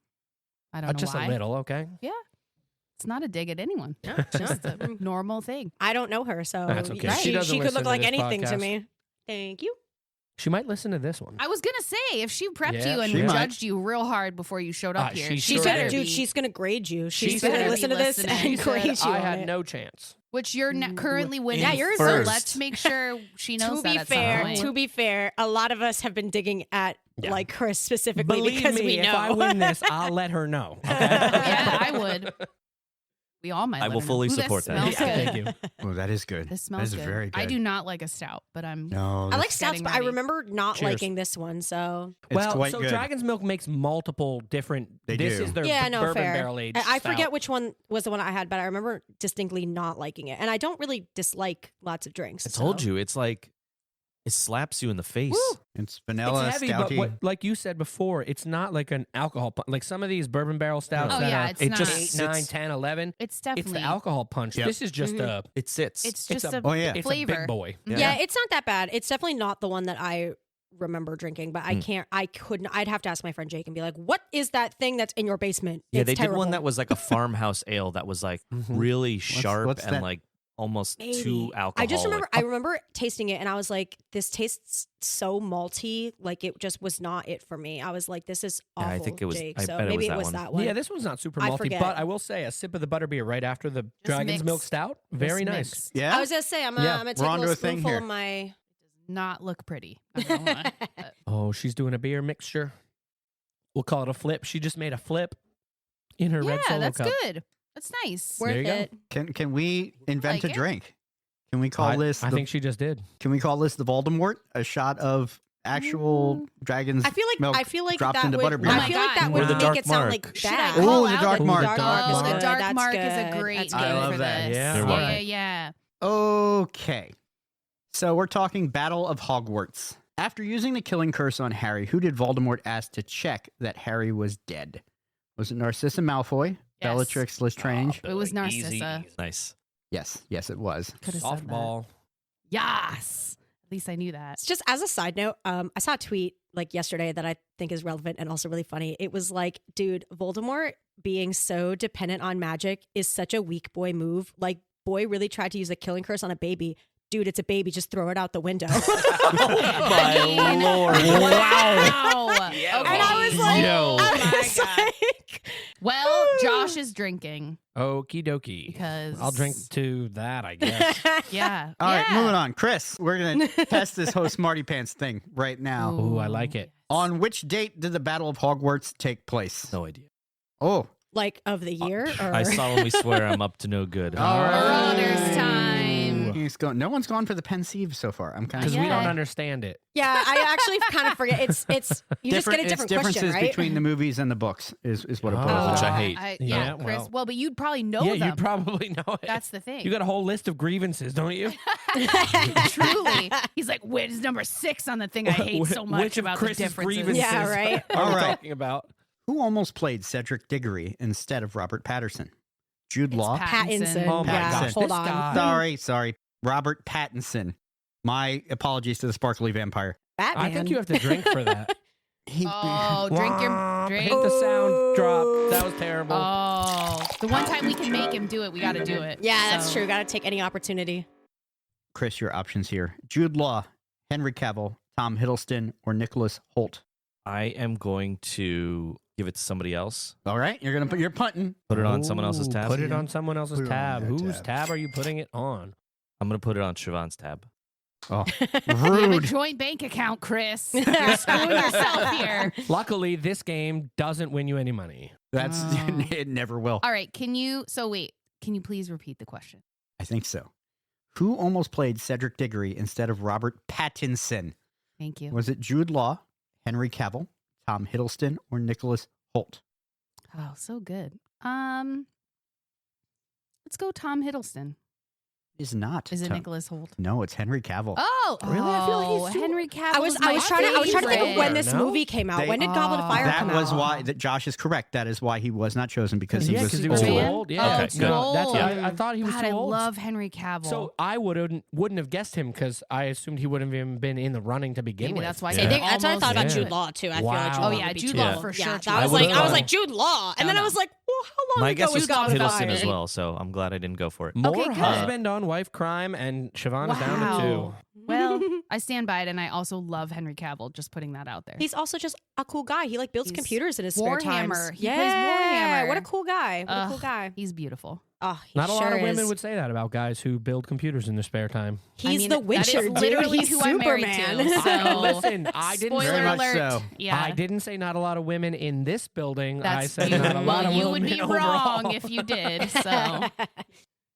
I don't know Just why. a little, okay. It's not a dig at anyone. It's just a normal thing. I don't know her, so That's okay. she, She doesn't she could listen look to like this anything to podcast. me. Thank you. She might listen to this one. I was gonna say if she prepped Yeah, you and she might. judged you real hard before you showed up here, she She sure said, did. dude, she's gonna grade you. She She's said- gonna listen to this listening. and She said, grade you I on had it. no chance. which you're currently winning. Yeah, you're in so first. let's make sure she knows To that be at some fair, point. a lot of us have been digging at Yeah. like Chris specifically Believe because me, we know. if I win this, I'll let her know. Okay? Yeah, I would. We all might. I let will her know. fully Ooh, support that. Smells Yeah, good. thank you. Oh, that is good. This That smells is good. very good. I do not like a stout, but I'm. No, I like this- stouts, getting but I ready. remember not Cheers. liking this one. So it's well, quite so good. Dragon's Milk makes multiple different. They this do. is their yeah, no, bourbon fair. barrel aged. I forget which one was the one I had, but I remember distinctly not liking it. And I don't really dislike lots of drinks. I told so. you, it's like it slaps you in the face. Woo! It's vanilla, It's heavy, stouty. but what, like you said before, it's not like an alcohol punch. Like some of these bourbon barrel stouts Oh that yeah, are it's it not. just 8, 9, sits- 10, 11. It's It's definitely. the alcohol punch. Yep. This is just a. It sits. It's It's just a- a, Oh, yeah. It's flavor. a big boy. Yeah. It's not that bad. It's definitely not the one that I remember drinking, but I couldn't. I'd have to ask my friend Jake and be like, "What is that thing that's in your basement?" Yeah, It's they terrible. did one that was like a farmhouse ale that was like really sharp what's and that? like almost Maybe. too alcoholic. I just remember. I remember tasting it, and I was like, "This tastes so malty. Like it just was not it for me." I was like, "This is Yeah, awful." I think it was- Jake. I so bet it maybe was it was that that one. one. Yeah, this one's not super I malty, forget. but I will say a sip of the butterbeer right after the Dragon's mix- Milk Stout. Very this nice. mix yeah. I was gonna say, I'm Yeah, gonna take we're a onto little a thing spoonful here. of my. not look pretty. Not gonna lie. But Oh, she's doing a beer mixture. We'll call it a flip. She just made a flip in her red yeah, solo that's cup. good. That's nice. Worth you go. it. Can we invent like a it? drink? Can we call this? I the, think she just did. Can we call this the Voldemort? A shot of actual dragon's I feel like milk that dropped into would. butterbeer. I Oh my feel like that God. would Or the make dark it sound mark. like Should I bad. call Ooh, the out dark mark. Dark mark Oh, is the good. dark That's mark is good. a great That's name I good. love for that. this. Yeah. You're yeah, right. yeah. Okay. So we're talking Battle of Hogwarts. After using the killing curse on Harry, who did Voldemort ask to check that Harry was dead? Was it Narcissa Malfoy, Yes. Bellatrix Lestrange? It was Narcissa. Nice. Yes, it was. Could have said that. Softball. Yes. At least I knew that. It's just as a side note, I saw a tweet like yesterday that I think is relevant and also really funny. It was like, dude, Voldemort being so dependent on magic is such a weak boy move. Like, boy really tried to use a killing curse on a baby. Dude, it's a baby. Just throw it out the window. My lord! Wow. Yeah. Okay. And I was like, Yo. Oh my God. Well, Josh is drinking Okie dokie. because I'll drink to that, I guess. Yeah. All right, Yeah. moving on. Chris, we're going to test this host Smarty Pants thing right now. Ooh, I like it. On which date did the Battle of Hogwarts take place? No idea. Oh, like of the year? Or? I solemnly swear I'm up to no good. All right. Marauder's time. No one's gone for the Pensieve so far. I'm kind of Because we don't Yeah. understand it. Yeah, I actually kind of forget. It's you just get a different differences question, right? between the movies and the books is what it boils Oh. down Which to. I hate. Yeah, Yeah, Chris. well. Well, but you'd probably know Yeah, them. you probably know it. That's the thing. You got a whole list of grievances, don't you? Truly. He's like, what is number 6 on the thing I hate so much Which of about the Chris's differences? grievances Yeah, right. are we All right. talking about? Who almost played Cedric Diggory instead of Robert Patterson? Jude It's Law? Pattinson. Oh my yeah, gosh, hold this on. guy. Sorry. Robert Pattinson. My apologies to the sparkly vampire. Batman. I think you have to drink for that. He, Oh, drink your drink. Hate the sound drop. That was terrible. Oh, the one time we can make him do it, we got to do it. Yeah, that's So- true. Got to take any opportunity. Chris, your options here. Jude Law, Henry Cavill, Tom Hiddleston, or Nicholas Holt. I am going to give it to somebody else. All right, you're punting. Put it on someone else's Ooh, tab. Put it on someone else's Put it on tab. their Whose tab. tab are you putting it on? I'm going to put it on Siobhan's tab. Oh, We have a rude. joint bank account, Chris. You're screwing yourself here. Luckily, this game doesn't win you any money. That's Oh. it. Never will. All right, can you please repeat the question? I think so. Who almost played Cedric Diggory instead of Robert Pattinson? Thank you. Was it Jude Law, Henry Cavill, Tom Hiddleston, or Nicholas Holt? Oh, so good. Let's go Tom Hiddleston. Is not. Is it Tom- Nicholas Holt? No, it's Henry Cavill. Oh, Really? I feel like he's too- Henry Cavill. I was trying to think of when this No? movie came out. They- When did Goblet of Fire that come was out? why that Josh is correct. That is why he was not chosen because he Yeah, was 'cause he was older. too Man? old. Oh, Yeah, too good. old. That's I thought he was God, too I old. love Henry Cavill. So I wouldn't have guessed him because I assumed he wouldn't have even been in the running to begin Maybe with. that's why. Same thing. That's what I thought about Yeah. Jude Law too. I feel like Jude Wow. Oh Law yeah, would be Jude too Law old. for sure. Yeah, Jude I was Law. like, would've Jude Law, and No, then I no. was like, well, how long My ago guess was Goblet of Hiddleston Fire? as well, so I'm glad I didn't go for it. More Okay, good. husband on wife crime, and Siobhan is down to Wow. 2. Well, I stand by it, and I also love Henry Cavill. Just putting that out there. He's also just a cool guy. He like builds He's computers in his spare times. Warhammer. He yeah, plays Warhammer. What a cool guy. What a cool Ugh, guy. He's beautiful. Oh, he Not a lot sure of women is. would say that about guys who build computers in their spare time. He's I mean, the that is Witcher, dude. literally He's who I'm married Superman. to, so- Listen, I didn't Spoiler Very much alert. so. Yeah, I didn't say not a lot of women in this building. I That's said you. not a lot Well, of you women would be overall. wrong if you did. So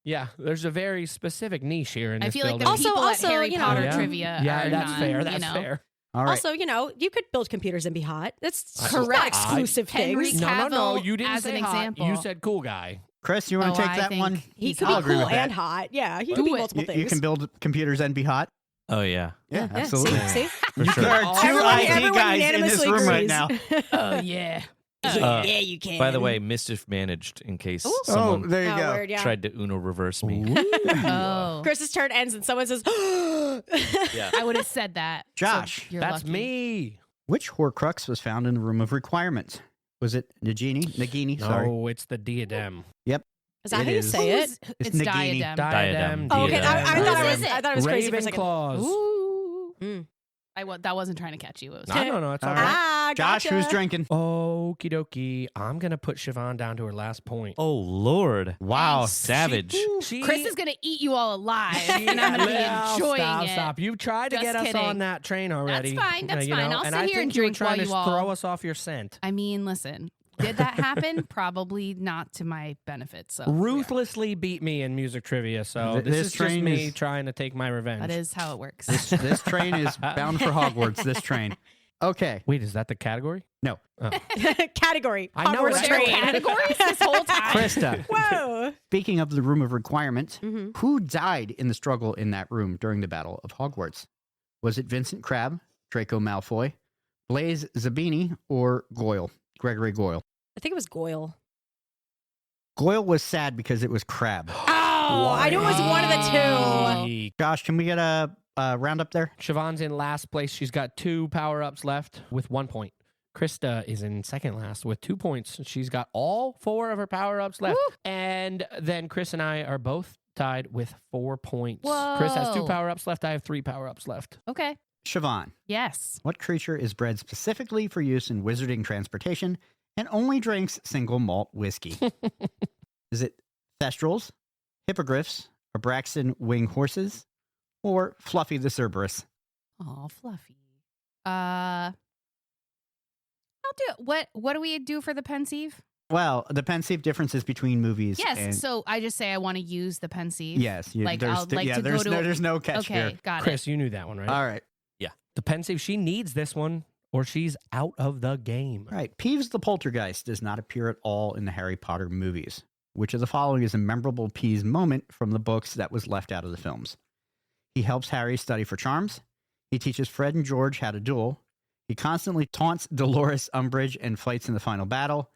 Yeah, there's a very specific niche here in this I feel like building. the Also- people also, at Harry you know- Potter Yeah. trivia. Yeah, are that's not, fair. you That's know. fair. All right. Also, you could build computers and be hot. That's Correct. not exclusive Henry things. Cavill No. You didn't as say an hot. example. You said cool guy. Chris, you want to Oh, take I that think one? He he's could I'll be agree cool with that. and hot. Yeah, he Do could be it. multiple things. You can build computers and be hot. Oh, yeah. Yeah, Yeah, absolutely. See? For sure. There are two Everyone- IT everyone guys in this unanimously room right agrees. now. Oh yeah. Uh, Yeah, you can. By the way, mischief managed in case Oh, someone there you Oh, go. word, yeah. tried to Uno reverse me. Oh, Chris's turn ends and someone says, Yeah. I would have said that. Josh, So you're That's lucky. me. Which Horcrux was found in the Room of Requirements? Was it Nagini? Sorry. No, it's the diadem. Is that It how you is. say it? It's Nagini. diadem. Diadem. Oh, okay. I Diadem. thought I What was. is it? I thought it was crazy for a second. Ravenclaws. Ooh. Mm. That wasn't trying to catch you. It was No, it's all All right. right. Ah, Josh, gotcha. who's drinking? Okie dokie. I'm going to put Siobhan down to her last point. Oh, Lord. Wow. Savage. Chris is gonna eat you all alive, and I'm gonna be enjoying stop, it. Stop. You've tried to Just get us kidding. on that train already. fine, that's you fine. know, I'll and sit I here think and you were drink trying while to you all- throw us off your scent. I mean, listen, did that happen? Probably not to my benefit. So Ruthlessly beat me in music trivia, so Th- this this is just train me is- trying to take my revenge. that is how it works. This train is bound for Hogwarts. This train. Okay. Wait, is that the category? No. Oh. Category. I know Hogwarts it's Was there train. categories this whole time? Krista. Whoa. Speaking of the Room of Requirement, Mhm. who died in the struggle in that room during the Battle of Hogwarts? Was it Vincent Crabbe, Draco Malfoy, Blaise Zabini, or Gregory Goyle? I think it was Goyle. Goyle was sad because it was Crabbe. Oh, I knew it was one of the two. Josh, can we get a roundup there? Siobhan's in last place. She's got 2 power-ups left with 1 point. Krista is in second last with 2 points. She's got all 4 of her power-ups left. Woo. And then Chris and I are both tied with 4 points. Whoa. Chris has 2 power-ups left. I have 3 power-ups left. Okay. Siobhan, Yes. what creature is bred specifically for use in wizarding transportation and only drinks single malt whiskey? Is it Thestrals, Hippogriffs, Abraxan wing horses, or Fluffy the Cerberus? Oh, Fluffy. I'll do it. What do we do for the Pensieve? Well, the Pensieve differences between movies. Yes. and, So I just say I want to use the Pensieve. yes, Like, I'll like to there's go to. there's no catch Okay, here. got Chris, you knew that one, right? All right. The Pensieve, she needs this one or she's out of the game. All right. Peeves the Poltergeist does not appear at all in the Harry Potter movies. Which of the following is a memorable Peeves moment from the books that was left out of the films? He helps Harry study for charms. He teaches Fred and George how to duel. He constantly taunts Dolores Umbridge and fights in the final battle.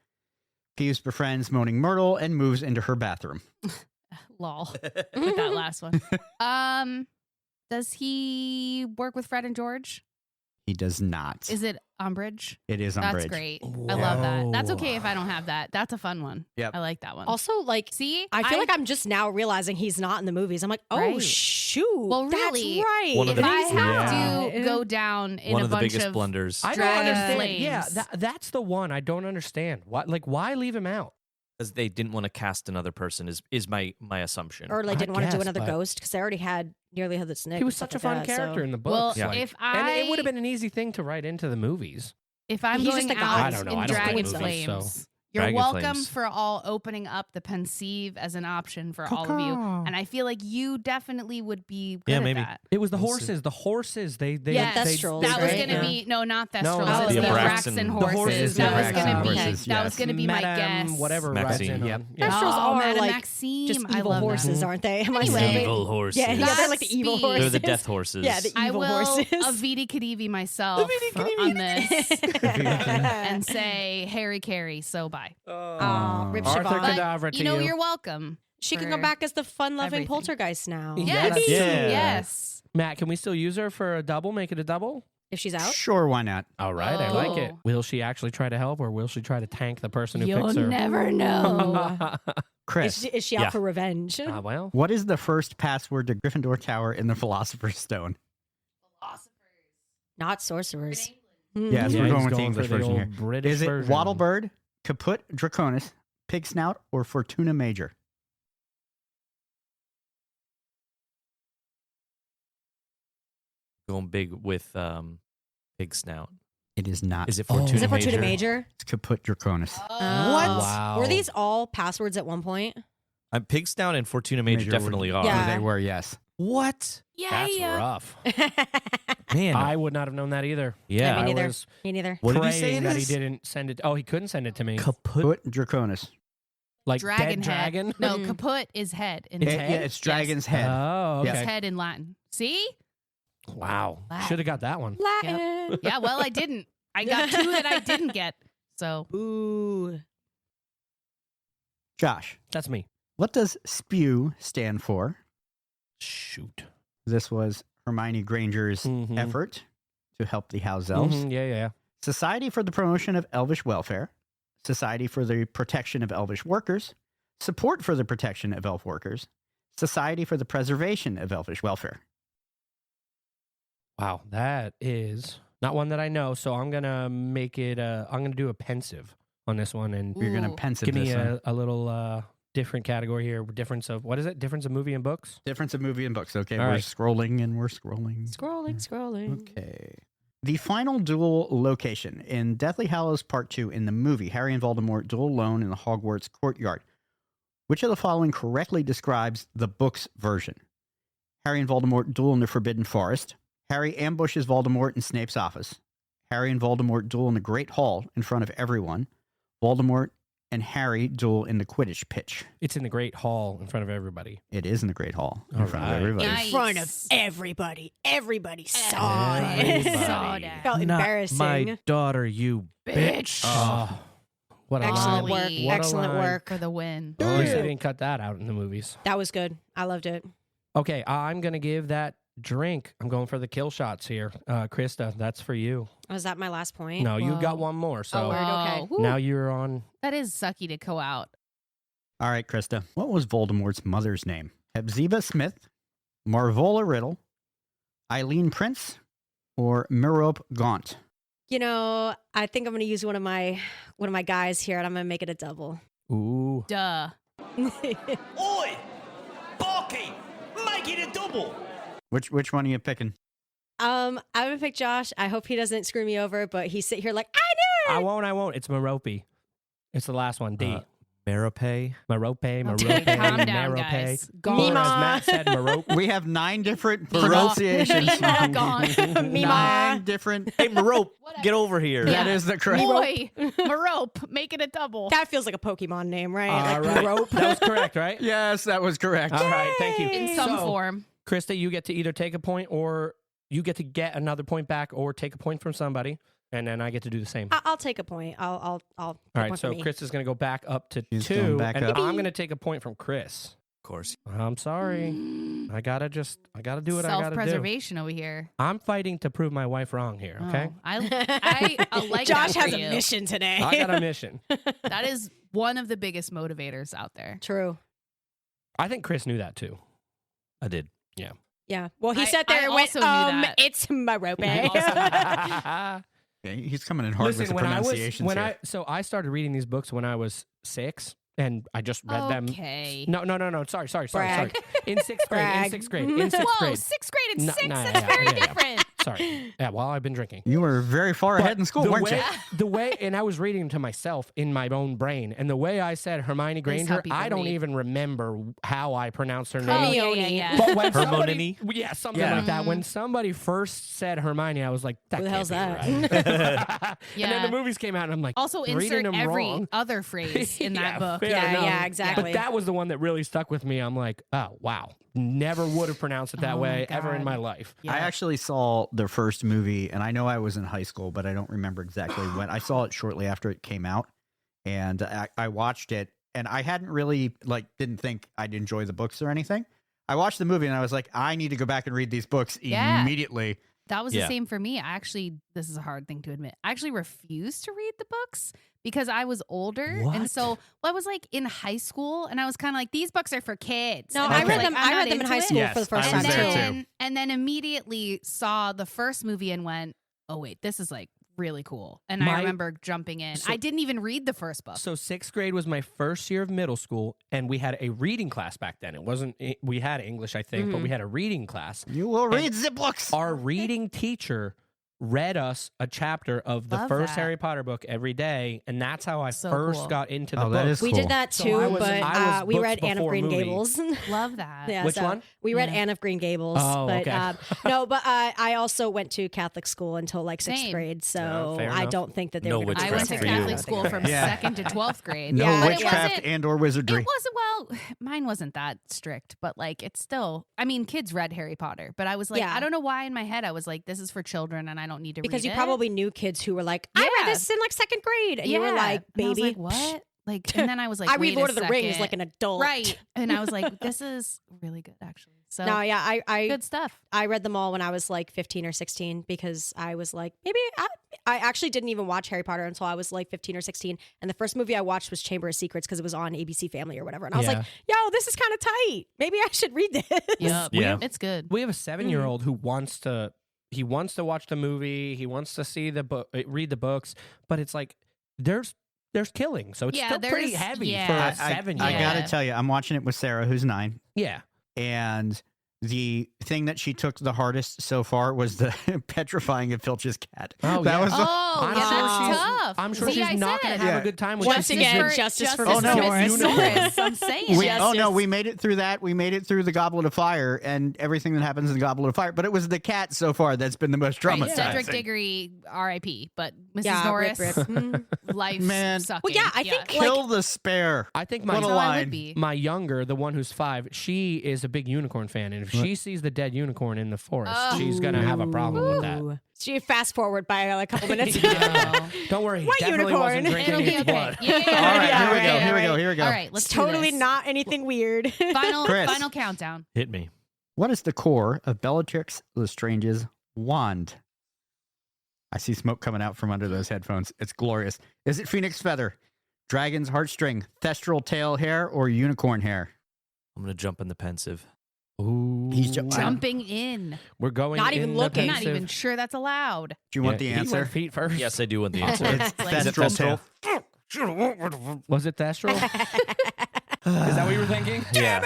Peeves befriends Moaning Myrtle and moves into her bathroom. Lol. With that last one. Does he work with Fred and George? He does not. Is it Umbridge? It is Umbridge. That's great. I love that. That's okay if I don't have that. That's a fun one. Yep. I like that one. Also, like, See? I feel like I'm just now realizing he's not in the movies. I'm like, oh, Right. shoot. Well, really, That's right. One of if the- I have Yeah. to go down in One a of the bunch biggest of blunders. I don't Dragon understand. flames. Yeah, that's the one I don't understand. Why leave him out? Because they didn't want to cast another person is my assumption. Or like I didn't want to do guess, another but- ghost because they already had nearly had the snake. He was and stuff such a like fun that, character so- in the well, books. if And it would have I been an easy thing to write into the movies. if I'm He's going just a out guy. I don't know. in I don't Dragon know movies, Flames, so- you're Dragon welcome Flames. for all opening up the Pensieve as an option for all of you. And I feel like you definitely would be good Yeah, at maybe. that. It was the We'll horses. The horses. They Yes, Thestrals, that was right? going to Yeah. be not Thestrals. No, It's the the Abraxan- Abraxan the horses. horses, That the was going to Abraxan be horses, that was yes. going to be my Madame, guess. whatever Maxine. rides in Yep. on. Yeah. Thestrals Oh, are Madame like Maxime. just I evil love horses, them. aren't they? Am I Anyway. stupid? Evil horses. Yeah, they're like the evil Godspeed. horses. They're the death horses. Yeah, the I evil will horses. Aviti Kedivy myself on this and say Harry Carey, so bye. Aw, Rip Arthur Siobhan. Cadaver to You know, you. you're welcome. She can for go back as the fun-loving everything. poltergeist now. Yeah, Yes. Yeah. Yes. Matt, can we still use her for a double? Make it a double? If she's out. Sure, why not? All right, I like it. Oh. Will she actually try to help or will she try to tank the person who You'll picks her? never know. Chris, Is she out Yeah. for revenge? Well, what is the first password to Gryffindor Tower in the Philosopher's Stone? Not sorcerers. Yes, yeah, we're he's going with the going English for the version old here. British Is it version. Wattlebird, Caput Draconis, Pig Snout, or Fortuna Major? Going big with Pig Snout. It is not. Is it Oh. Fortuna Is it Fortuna Major? Major? It's Caput Draconis. What? Wow. Were these all passwords at one point? Pig Snout and Fortuna Major, Major definitely were- are. Yeah. They were, yes. What? Yeah, That's yeah. rough. Man. I would not have known that either. yeah. me I neither. was Me neither. What did he say praying it that he is? didn't send it. Oh, he couldn't send it to me. Kaput. Caput Draconis. Like Dragon dead head. dragon? No, Mm. kaput is head. In It's Yeah, head? yeah, it's Dragon's head. Oh, Yeah. okay. It's head in Latin. See? Wow. Latin. Should have got that one. Latin. Yeah, well, I didn't. I got two that I didn't get. So, Ooh. Josh, That's me. what does SPEW stand for? Shoot. This was Hermione Granger's Mhm. effort to help the house elves. Mhm, yeah. Society for the Promotion of Elvish Welfare, Society for the Protection of Elvish Workers, Support for the Protection of Elf Workers, Society for the Preservation of Elvish Welfare. Wow, that is not one that I know. So I'm gonna make it. I'm gonna do a pensive on this one, and You're going to Ooh. pensive give me this one. a little different category here. Difference of what is it? Difference of movie and books. Difference of movie and books. Okay, All we're right. scrolling and we're scrolling. Scrolling. Okay. The final duel location in Deathly Hallows Part 2 in the movie, Harry and Voldemort duel alone in the Hogwarts courtyard. Which of the following correctly describes the book's version? Harry and Voldemort duel in the Forbidden Forest. Harry ambushes Voldemort in Snape's office. Harry and Voldemort duel in the Great Hall in front of everyone. Voldemort and Harry duel in the Quidditch pitch. It's in the Great Hall in front of everybody. It is in the Great Hall in All front of right. everybody. Nice. In front of everybody. Everybody saw Everybody. it. Saw that. Felt embarrassing. My daughter, you bitch. Oh, What a Excellent line. work. Golly. What a Excellent line. work. For the win. At least they didn't cut that out in the movies. That was good. I loved it. Okay, I'm going to give that drink. I'm going for the kill shots here. Krista, that's for you. Was that my last point? No, you've got Whoa. one more. So Oh, word, okay. whew. now you're on. That is sucky to go out. All right, Krista. What was Voldemort's mother's name? Hepzibah Smith, Marvola Riddle, Eileen Prince, or Merope Gaunt? You know, I think I'm going to use one of my guys here, and I'm going to make it a double. Ooh. Duh. Oi! Barky! Make it a double! Which one are you picking? I'm going to pick Josh. I hope he doesn't screw me over, but he's sitting here like, I knew it! I won't. It's Merope. It's the last one. D. Merope. Merope. Okay, Merope. calm down, Merope. guys. Or Gone. as Matt said, Merope. We have 9 different Mima. pronunciations. Mima gone. Mima. 9 different. Hey, Merope, Whatever. get over here. That is the correct. Boy, Merope, make it a double. That feels like a Pokemon name, right? All Like right. rope. That was correct, right? Yes, that was correct. All right. Thank you. In some So, form. Krista, you get to either take a point or you get to get another point back or take a point from somebody. And then I get to do the same. I'll take a point. I'll All right, so me. Chris is going to go back up to She's 2, going back and up. I'm going to take a point from Chris. Of course. I'm sorry. I got to do what I got to do. Self-preservation over here. I'm fighting to prove my wife wrong here, okay? Oh, I like Josh that for has a you. mission today. I got a mission. That is one of the biggest motivators out there. True. I think Chris knew that too. I did. Yeah. Well, he I- sat there I and went, also knew that. it's Merope. I also Okay, he's coming in hard with the Listen, pronunciations here. I started reading these books when I was 6, and I just read them. Okay. No. Sorry. Brag. In sixth grade. Brag. In sixth grade. In sixth Whoa, grade. 6th grade and No, 6? no, That's yeah, very yeah, yeah. different. Sorry. Yeah, well, I've been drinking. You were very far ahead in school, the weren't way, you? The way, and I was reading them to myself in my own brain, and the way I said Hermione This is how Granger, people I don't read. even remember how I pronounced her Oh, name. yeah. But when Hermione? somebody, something Yeah. like that. When somebody first said Hermione, I was like, "That Who the hell's can't be that? right." Yeah. And then the movies came out, and I'm like, Also, reading insert them every wrong. other phrase in that Yeah, book. fair Yeah, enough. yeah, exactly. But that was the one that really stuck with me. I'm like, oh wow, never would have pronounced it that Oh, way my ever in God. my life. Yeah. I actually saw the first movie, and I know I was in high school, but I don't remember exactly when. I saw it shortly after it came out, and I watched it, and I hadn't really, didn't think I'd enjoy the books or anything. I watched the movie, and I was like, I need to go back and read these books Yeah. immediately. That was Yeah. the same for me. This is a hard thing to admit. I actually refused to read the books because I was older. And What? so I was like in high school and I was kind of like, these books are for kids. No, And I was read like, them. I'm I not read them in into high it. school Yes, for the first I time was there too. too. And then immediately saw the first movie and went, oh, wait, this is like really cool. And I My- remember jumping in. So- I didn't even read the first book. So 6th grade was my first year of middle school, and we had a reading class back then. It wasn't. We had English, I think, but we had a reading class. You will read the books. Our reading teacher read us a chapter of the Love first that. Harry Potter book every day, and that's how I So first cool. got into the Oh, that book. is We cool. did that So too, I was- but I was we books read Anne of before Green movie. Gables. Love that. Yeah, Which so one? We read Yeah. Anne of Green Gables. Oh, but, okay. No, but I also went to Catholic school until like 6th Same. grade, so fair I enough. don't think that they No were going I witchcraft went to for you. Catholic school from Yeah. 2nd to 12th grade. No Yeah, but it witchcraft wasn't- and or wizardry. It wasn't, well, mine wasn't that strict, but like it's still, I mean, kids read Harry Potter, but I was like, Yeah. I don't know why in my head I was like, this is for children and I don't need to because read you it. probably knew kids who were like, I read Yeah. this in like 2nd grade, and you were like, And I was baby, like, what? Like, and then I was like, I read wait Lord a of the Rings second. like an adult, Right. And I was like, this is really good actually. So No, yeah, I good stuff. I read them all when I was like 15 or 16 because I was like, maybe I actually didn't even watch Harry Potter until I was like 15 or 16. And the first movie I watched was Chamber of Secrets because it was on ABC Family or whatever. And I was Yeah. like, yo, this is kind of tight. Maybe I should read this. Yep. Yeah. It's good. We have a 7-year-old who wants to. He wants to watch the movie. He wants to see the book, read the books. But it's like there's killing, so it's Yeah, still pretty there's- heavy yeah. for a I 7-year-old. got Yeah. to tell you, I'm watching it with Sarah, who's 9, Yeah. and the thing that she took the hardest so far was the petrifying of Filch's cat. Oh, that yeah. was the, Oh, I'm yeah, sure that's she's- tough. I'm sure See, she's I not going said. to have Yeah. a good time when Once she's again, just- justice for Oh, no. Miss Norris. I'm saying. we, Yes, oh no, yes. we made it through that. We made it through the Goblet of Fire and everything that happens in the Goblet of Fire. But it was the cat so far that's been the most Right, traumatizing. Cedric Diggory, R.I.P. But Mrs. Yeah, Norris, rip, rip. Mm. life Man. sucking. Well, yeah, I think, Kill the spare. I think What a so I line. would be. my younger, the one who's 5, she is a big unicorn fan, and if she sees the dead unicorn in the forest, she's going to have a problem with that. Ooh. She fast forward by a couple minutes. No. Don't worry. White definitely unicorn. wasn't drinking It'll be its okay. blood. Yeah. All right, Yeah, here we go. All right, let's It's do totally this. not anything weird. Chris. Final countdown. Hit me. What is the core of Bellatrix Lestrange's wand? I see smoke coming out from under those headphones. It's glorious. Is it phoenix feather, dragon's heartstring, thestral tail hair, or unicorn hair? I'm going to jump in the pensive. Ooh. He's Jumping in. We're going Not in even the looking. I'm not pensive. even sure that's allowed. Do you want the He went answer? feet first. Yes, I do want the answer. It's Like- thestral tail. Was it Thestral? Is that what you were thinking? Yeah.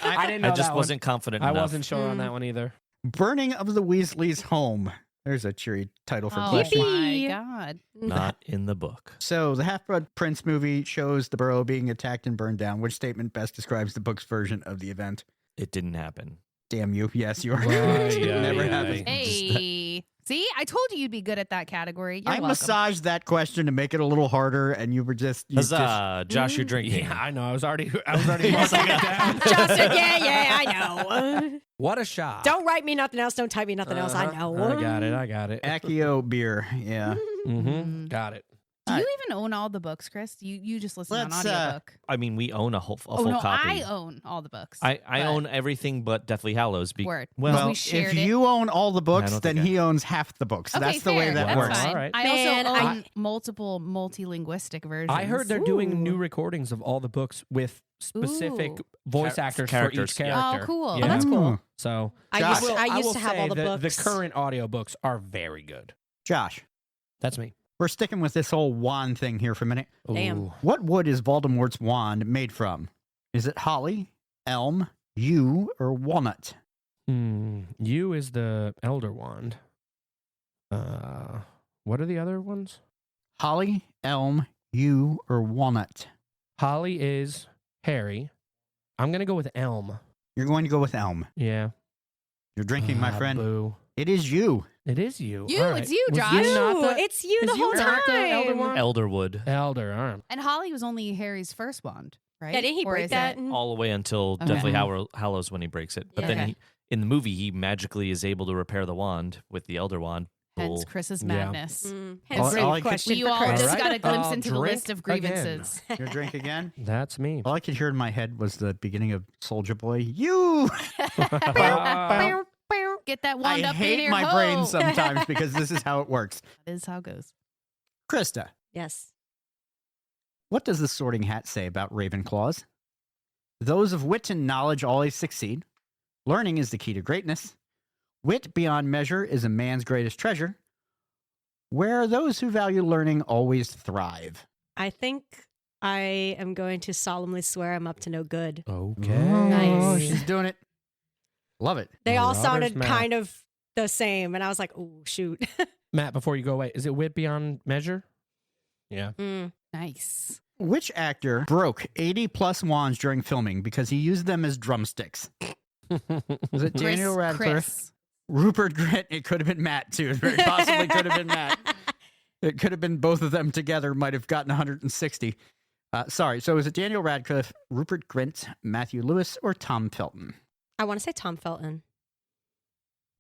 I didn't know I just that wasn't confident I enough. wasn't sure on that one either. Burning of the Weasleys' home. There's a cheery title for Oh question. my Yippee. god. Not in the book. So the Half-Blood Prince movie shows the burrow being attacked and burned down. Which statement best describes the book's version of the event? It didn't happen. Damn you. Yes, you are Right, correct. It yeah, never yeah. happened. Hey. See, I told you you'd be good at that category. You're I welcome. massaged that question to make it a little harder, and you were just... You Huzzah, Josh, you're drinking. Yeah, I know. I was already marking it down. Justin, yeah, I know. What a shot. Don't write me nothing else. Don't type me nothing else. I know. I got it. Accio beer. Yeah. Mm-hmm. Got it. Do you even own all the books, Chris? You just listen on Let's, audiobook. I mean, we own a full Oh no, copy. I own all the books. I but- own everything but Deathly Hallows. Word. Well, we if shared it. you own all the I books, don't then think he owns half the books. Okay, That's the way fair. that That's works. fine. All right. I Man, also I- own multiple multilinguistic versions. I heard they're doing new Ooh. recordings of all the books with specific Ooh. voice actors for characters, each yeah. character. Oh, cool. Yeah. Oh, that's cool. So I Josh. used to have say all the that books. The current audiobooks are very good. Josh, That's me. we're sticking with this whole wand thing here for a minute. Damn. Ooh. What wood is Voldemort's wand made from? Is it holly, elm, yew, or walnut? You is the Elder Wand. What are the other ones? Holly, elm, yew, or walnut? Holly is Harry. I'm gonna go with Elm. You're going to go with elm. Yeah. You're drinking, my Ah, friend. Boo. It is yew. It is you. You, All right. it's you, Was Josh. you not the- It's you is the whole you not the time. Elder Wand? Elderwood. Elder. All right. And Holly was only Harry's first wand, right? Yeah, didn't he Or break is that? it- All the way until Okay. Deathly Hallows when he breaks it. But Yeah. then Okay. he, in the movie, he magically is able to repair the wand with the Elder Wand. Hence Cool. Chris's Yeah. madness. Hence All the I could- question You for all Chris. just All got a right. glimpse I'll into the drink list of again. grievances. Your drink again? That's me. All I could hear in my head was the beginning of Soldier Boy. You! Get that wand I up in hate here. my ho! brain sometimes because this is how it works. That is how it goes. Krista, Yes. what does the Sorting Hat say about Ravenclaws? Those of wit and knowledge always succeed. Learning is the key to greatness. Wit beyond measure is a man's greatest treasure. Where those who value learning always thrive. I think I am going to solemnly swear I'm up to no good. Okay. Oh, Nice. she's doing it. Love it. They all Marauder's sounded math. kind of the same, and I was like, "Oh shoot!" Matt, before you go away, is it wit beyond measure? Yeah. Nice. Which actor broke 80 plus wands during filming because he used them as drumsticks? Was it Daniel Chris- Radcliffe? Chris. Rupert Grint? It could have been Matt, too. It very possibly could have been Matt. It could have been both of them together, might have gotten 160. Sorry, so is it Daniel Radcliffe, Rupert Grint, Matthew Lewis, or Tom Felton? I want to say Tom Felton.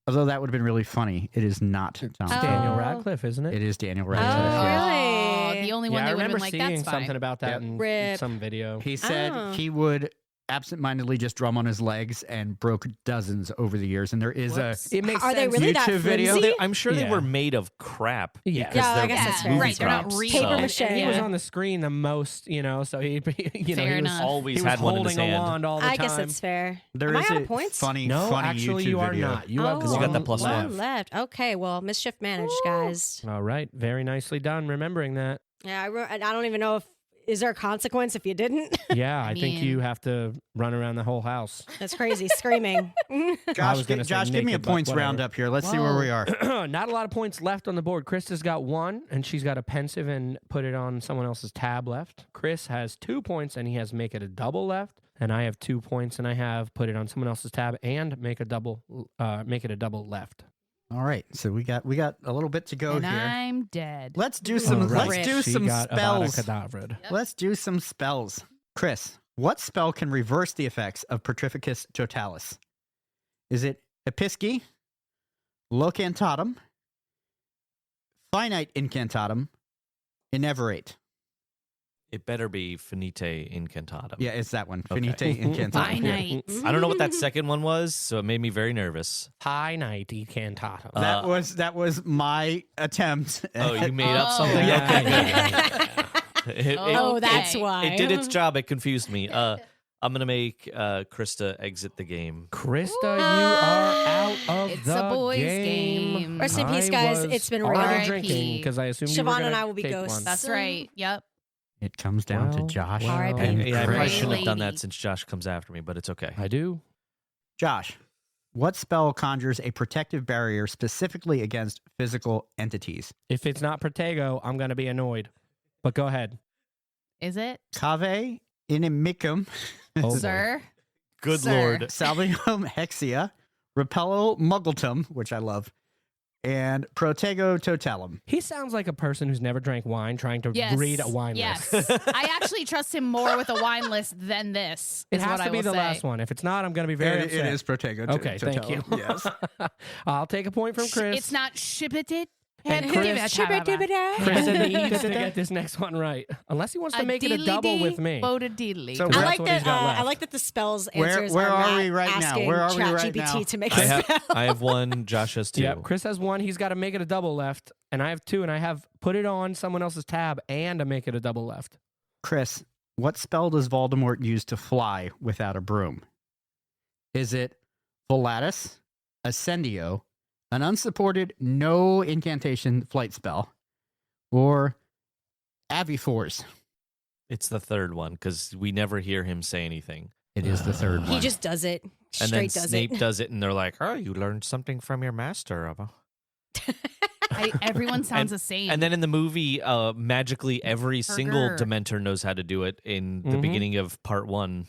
Although that would have been really funny. It is not Tom It's Felton. Daniel Oh. Radcliffe, isn't it? It is Daniel Oh, Radcliffe. yes. really? The only one yeah, I they would have remember been like, seeing that's fine. something about that Yep. in Rip. some video. He said Oh. he would absentmindedly just drum on his legs and broke dozens over the years. And there is Whoops. It makes Are they sense. really that YouTube video? flimsy? I'm sure they Yeah. were made of crap. Yeah. because Yeah, I they're guess that's fair. movie Right, they're not props, real. Paper so mache. And he was Yeah. on the screen the most, so he, Fair he was enough. Always he was had one in holding his a hand. wand all the I time. guess it's fair. There Am I is out a of points? funny, No, funny actually, YouTube you are video. not. You have Oh, you got the plus one one. left. Okay, well, mischief managed, guys. All right, very nicely done. Remembering that. Yeah, I don't even know if is there a consequence if you didn't. Yeah, I think mean- you have to run around the whole house. That's crazy, screaming. I Josh, was gonna say Josh give me a naked, but points whatever. roundup here. Let's see where Whoa. we are. Not a lot of points left on the board. Krista's got one, and she's got a pensive and put it on someone else's tab left. Chris has 2 points, and he has make it a double left. And I have 2 points, and I have put it on someone else's tab and make it a double left. All right, so we got a little bit to go And here. I'm dead. Let's do some. All right. Let's do She some got spells. Avada Kedavra. Let's do some spells. Chris, what spell can reverse the effects of Petrificus Totalis? Is it Episci, Locantatum, Finite Incantatum, Ineverate? It better be Finite Incantatum. Yeah, it's that one. Okay. Finite Incantatum. Finite. I don't know what that second one was, so it made me very nervous. Finite Incantatum. That was my attempt. Oh, you made up something? Yeah. Okay. Oh, that's Okay. why. It did its job. It confused me. I'm going to make Christa exit the game. Krista, you are out of It's the a boys' game. Rest in peace, I guys. was It's been already real. drinking because I assumed you were Siobhan gonna and I will be take ghosts. one. That's right. Yep. It comes down to Well, Josh. well. R.I.P. and Yeah, I probably Chris. shouldn't have done Lady. that since Josh comes after me, but it's okay. I do. Josh, what spell conjures a protective barrier specifically against physical entities? If it's not Protego, I'm going to be annoyed. But go ahead. Is it, Cave inimicum, Oh, boy. sir? Good Sir. Lord. Salvium hexia, Repello muggletum, which I love, and Protego totalum. He sounds like a person who's never drank wine trying to Yes. read a wine yes. list. I actually trust him more with a wine list than this. It is has what to I be will the say. last one. If it's not, I'm going to be very It upset. is Protego Okay, thank you. totalum. Yes. I'll take a point from Chris. It's not shippited. And Chris- Chris needs to get this next one right. Unless he wants to make it a double with me. Boda-deedly. So That's I like what he's that. got left. I like that the spells Where- answers where are are not we right now? asking Where are we right ChatGPT now? to make I a have, spell. I have one. Josh has two. Yep, Chris has one. He's got to make it a double left. And I have two, and I have put it on someone else's tab and to make it a double left. Chris, what spell does Voldemort use to fly without a broom? Is it Volatus, Ascendio, an unsupported no incantation flight spell, or Avifors? It's the third one because we never hear him say anything. It is the third one. He just does it. And then Straight does Snape it. does it, and they're like, "Oh, you learned something from your master." Everyone sounds And- the same. And then in the movie, magically every single Burger. Dementor knows how to do it in the Mhm. beginning of part one.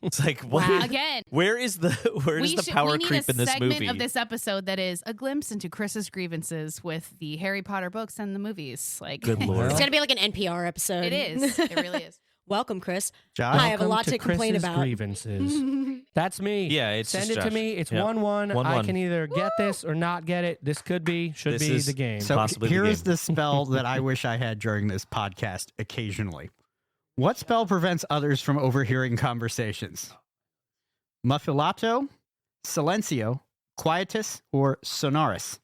It's like, what? Wow. again, Where is the we power need creep a in this segment movie? of this episode that is a glimpse into Chris's grievances with the Harry Potter books and the movies. Like, Good Lord. It's gonna be like an NPR episode. it is. It really is. Welcome, Chris. Josh? Hi, I have a Welcome lot to complain Chris's about. grievances. That's me. Yeah, it's Send just it to Josh. me. It's Yep. 1-1. I 1-1. can either get this or not get it. This should This be is- the game. So Possibly the here is game. the spell that I wish I had during this podcast occasionally. What spell prevents others from overhearing conversations? Muffilato, Silencio, Quietus, or Sonorus?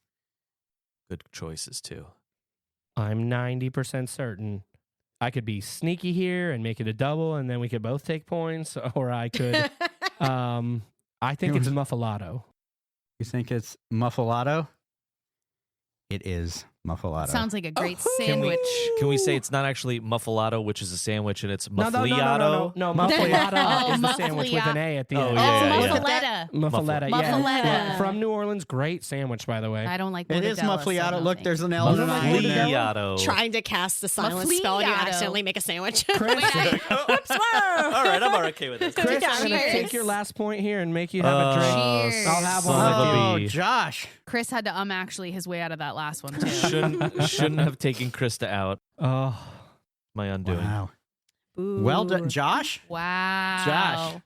Good choices too. I'm 90% certain I could be sneaky here and make it a double, and then we could both take points, or I could. I think it's Muffalato. You think it's Muffilato? It is Muffilato. Sounds like a great Can we, sandwich. can we say it's not actually muffalato, which is a sandwich, and it's No, muffliato? Muffaliata Oh, is the sandwich with an A at the Oh, end. yeah, Oh, yeah. muffaletta. Muffaletta, yeah. Muffaletta. Yeah. From New Orleans, great sandwich, by the way. I don't like It is mortadella, so Muffliato. no Look, thanks. there's an L and an I. in there. Muffliato. Trying to cast the silent spell and you Muffliato. accidentally make a sandwich. Chris, Whoops, whoa. All right, I'm okay with this. Chris, I'm going to Cheers. take your last point here and make you have a drink. Cheers. I'll have son one of a Oh, bee. Josh. Chris had to actually his way out of that last one too. Shouldn't have taken Krista out. Oh, My undoing. Wow. Ooh. Well done, Josh. Wow. Josh.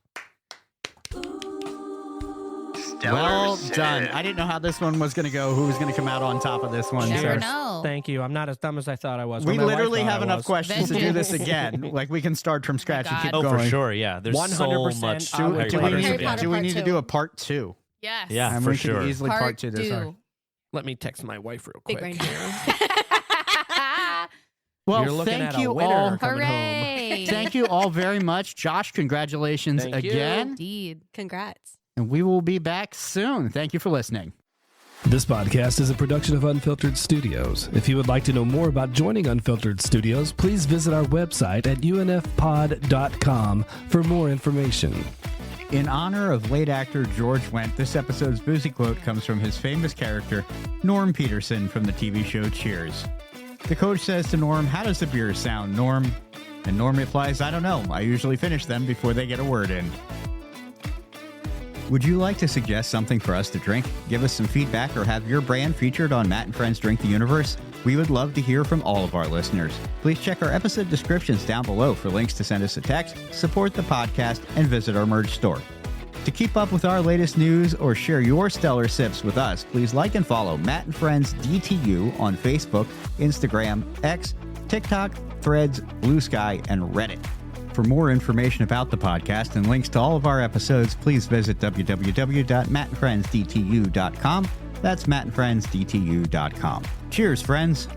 Well done. I didn't know how this one was going to go. Who was going to come out on top of this one? You never so- know. thank you. I'm not as dumb as I thought I was. We or my wife literally thought have I enough was. questions to do Vengeance. this again. Like we can start from scratch and God. keep Oh, going. for sure. Yeah. There's so 100% much. I would Harry play do we Potter need, Harry to Potter do we part need to two. do a part 2? Yes. Yeah. And for we could sure. easily part 2 this. two. Let me text my wife real Big quick. brain. Well, You're looking thank at a you winner all. coming home. Hooray. Thank you all very much. Josh, congratulations Thank you. again. Indeed. Congrats. And we will be back soon. Thank you for listening. This podcast is a production of Unfiltered Studios. If you would like to know more about joining Unfiltered Studios, please visit our website at unfpod.com for more information. In honor of late actor George Wendt, this episode's boozy quote comes from his famous character, Norm Peterson, from the TV show Cheers. The coach says to Norm, "How does the beer sound, Norm?" And Norm replies, "I don't know. I usually finish them before they get a word in." Would you like to suggest something for us to drink? Give us some feedback or have your brand featured on Matt and Friends Drink the Universe? We would love to hear from all of our listeners. Please check our episode descriptions down below for links to send us a text, support the podcast, and visit our merch store. To keep up with our latest news or share your stellar sips with us, please like and follow Matt and Friends DTU on Facebook, Instagram, X, TikTok, Threads, Blue Sky, and Reddit. For more information about the podcast and links to all of our episodes, please visit www.mattandfriendsdtu.com. That's mattandfriendsdtu.com. Cheers, friends.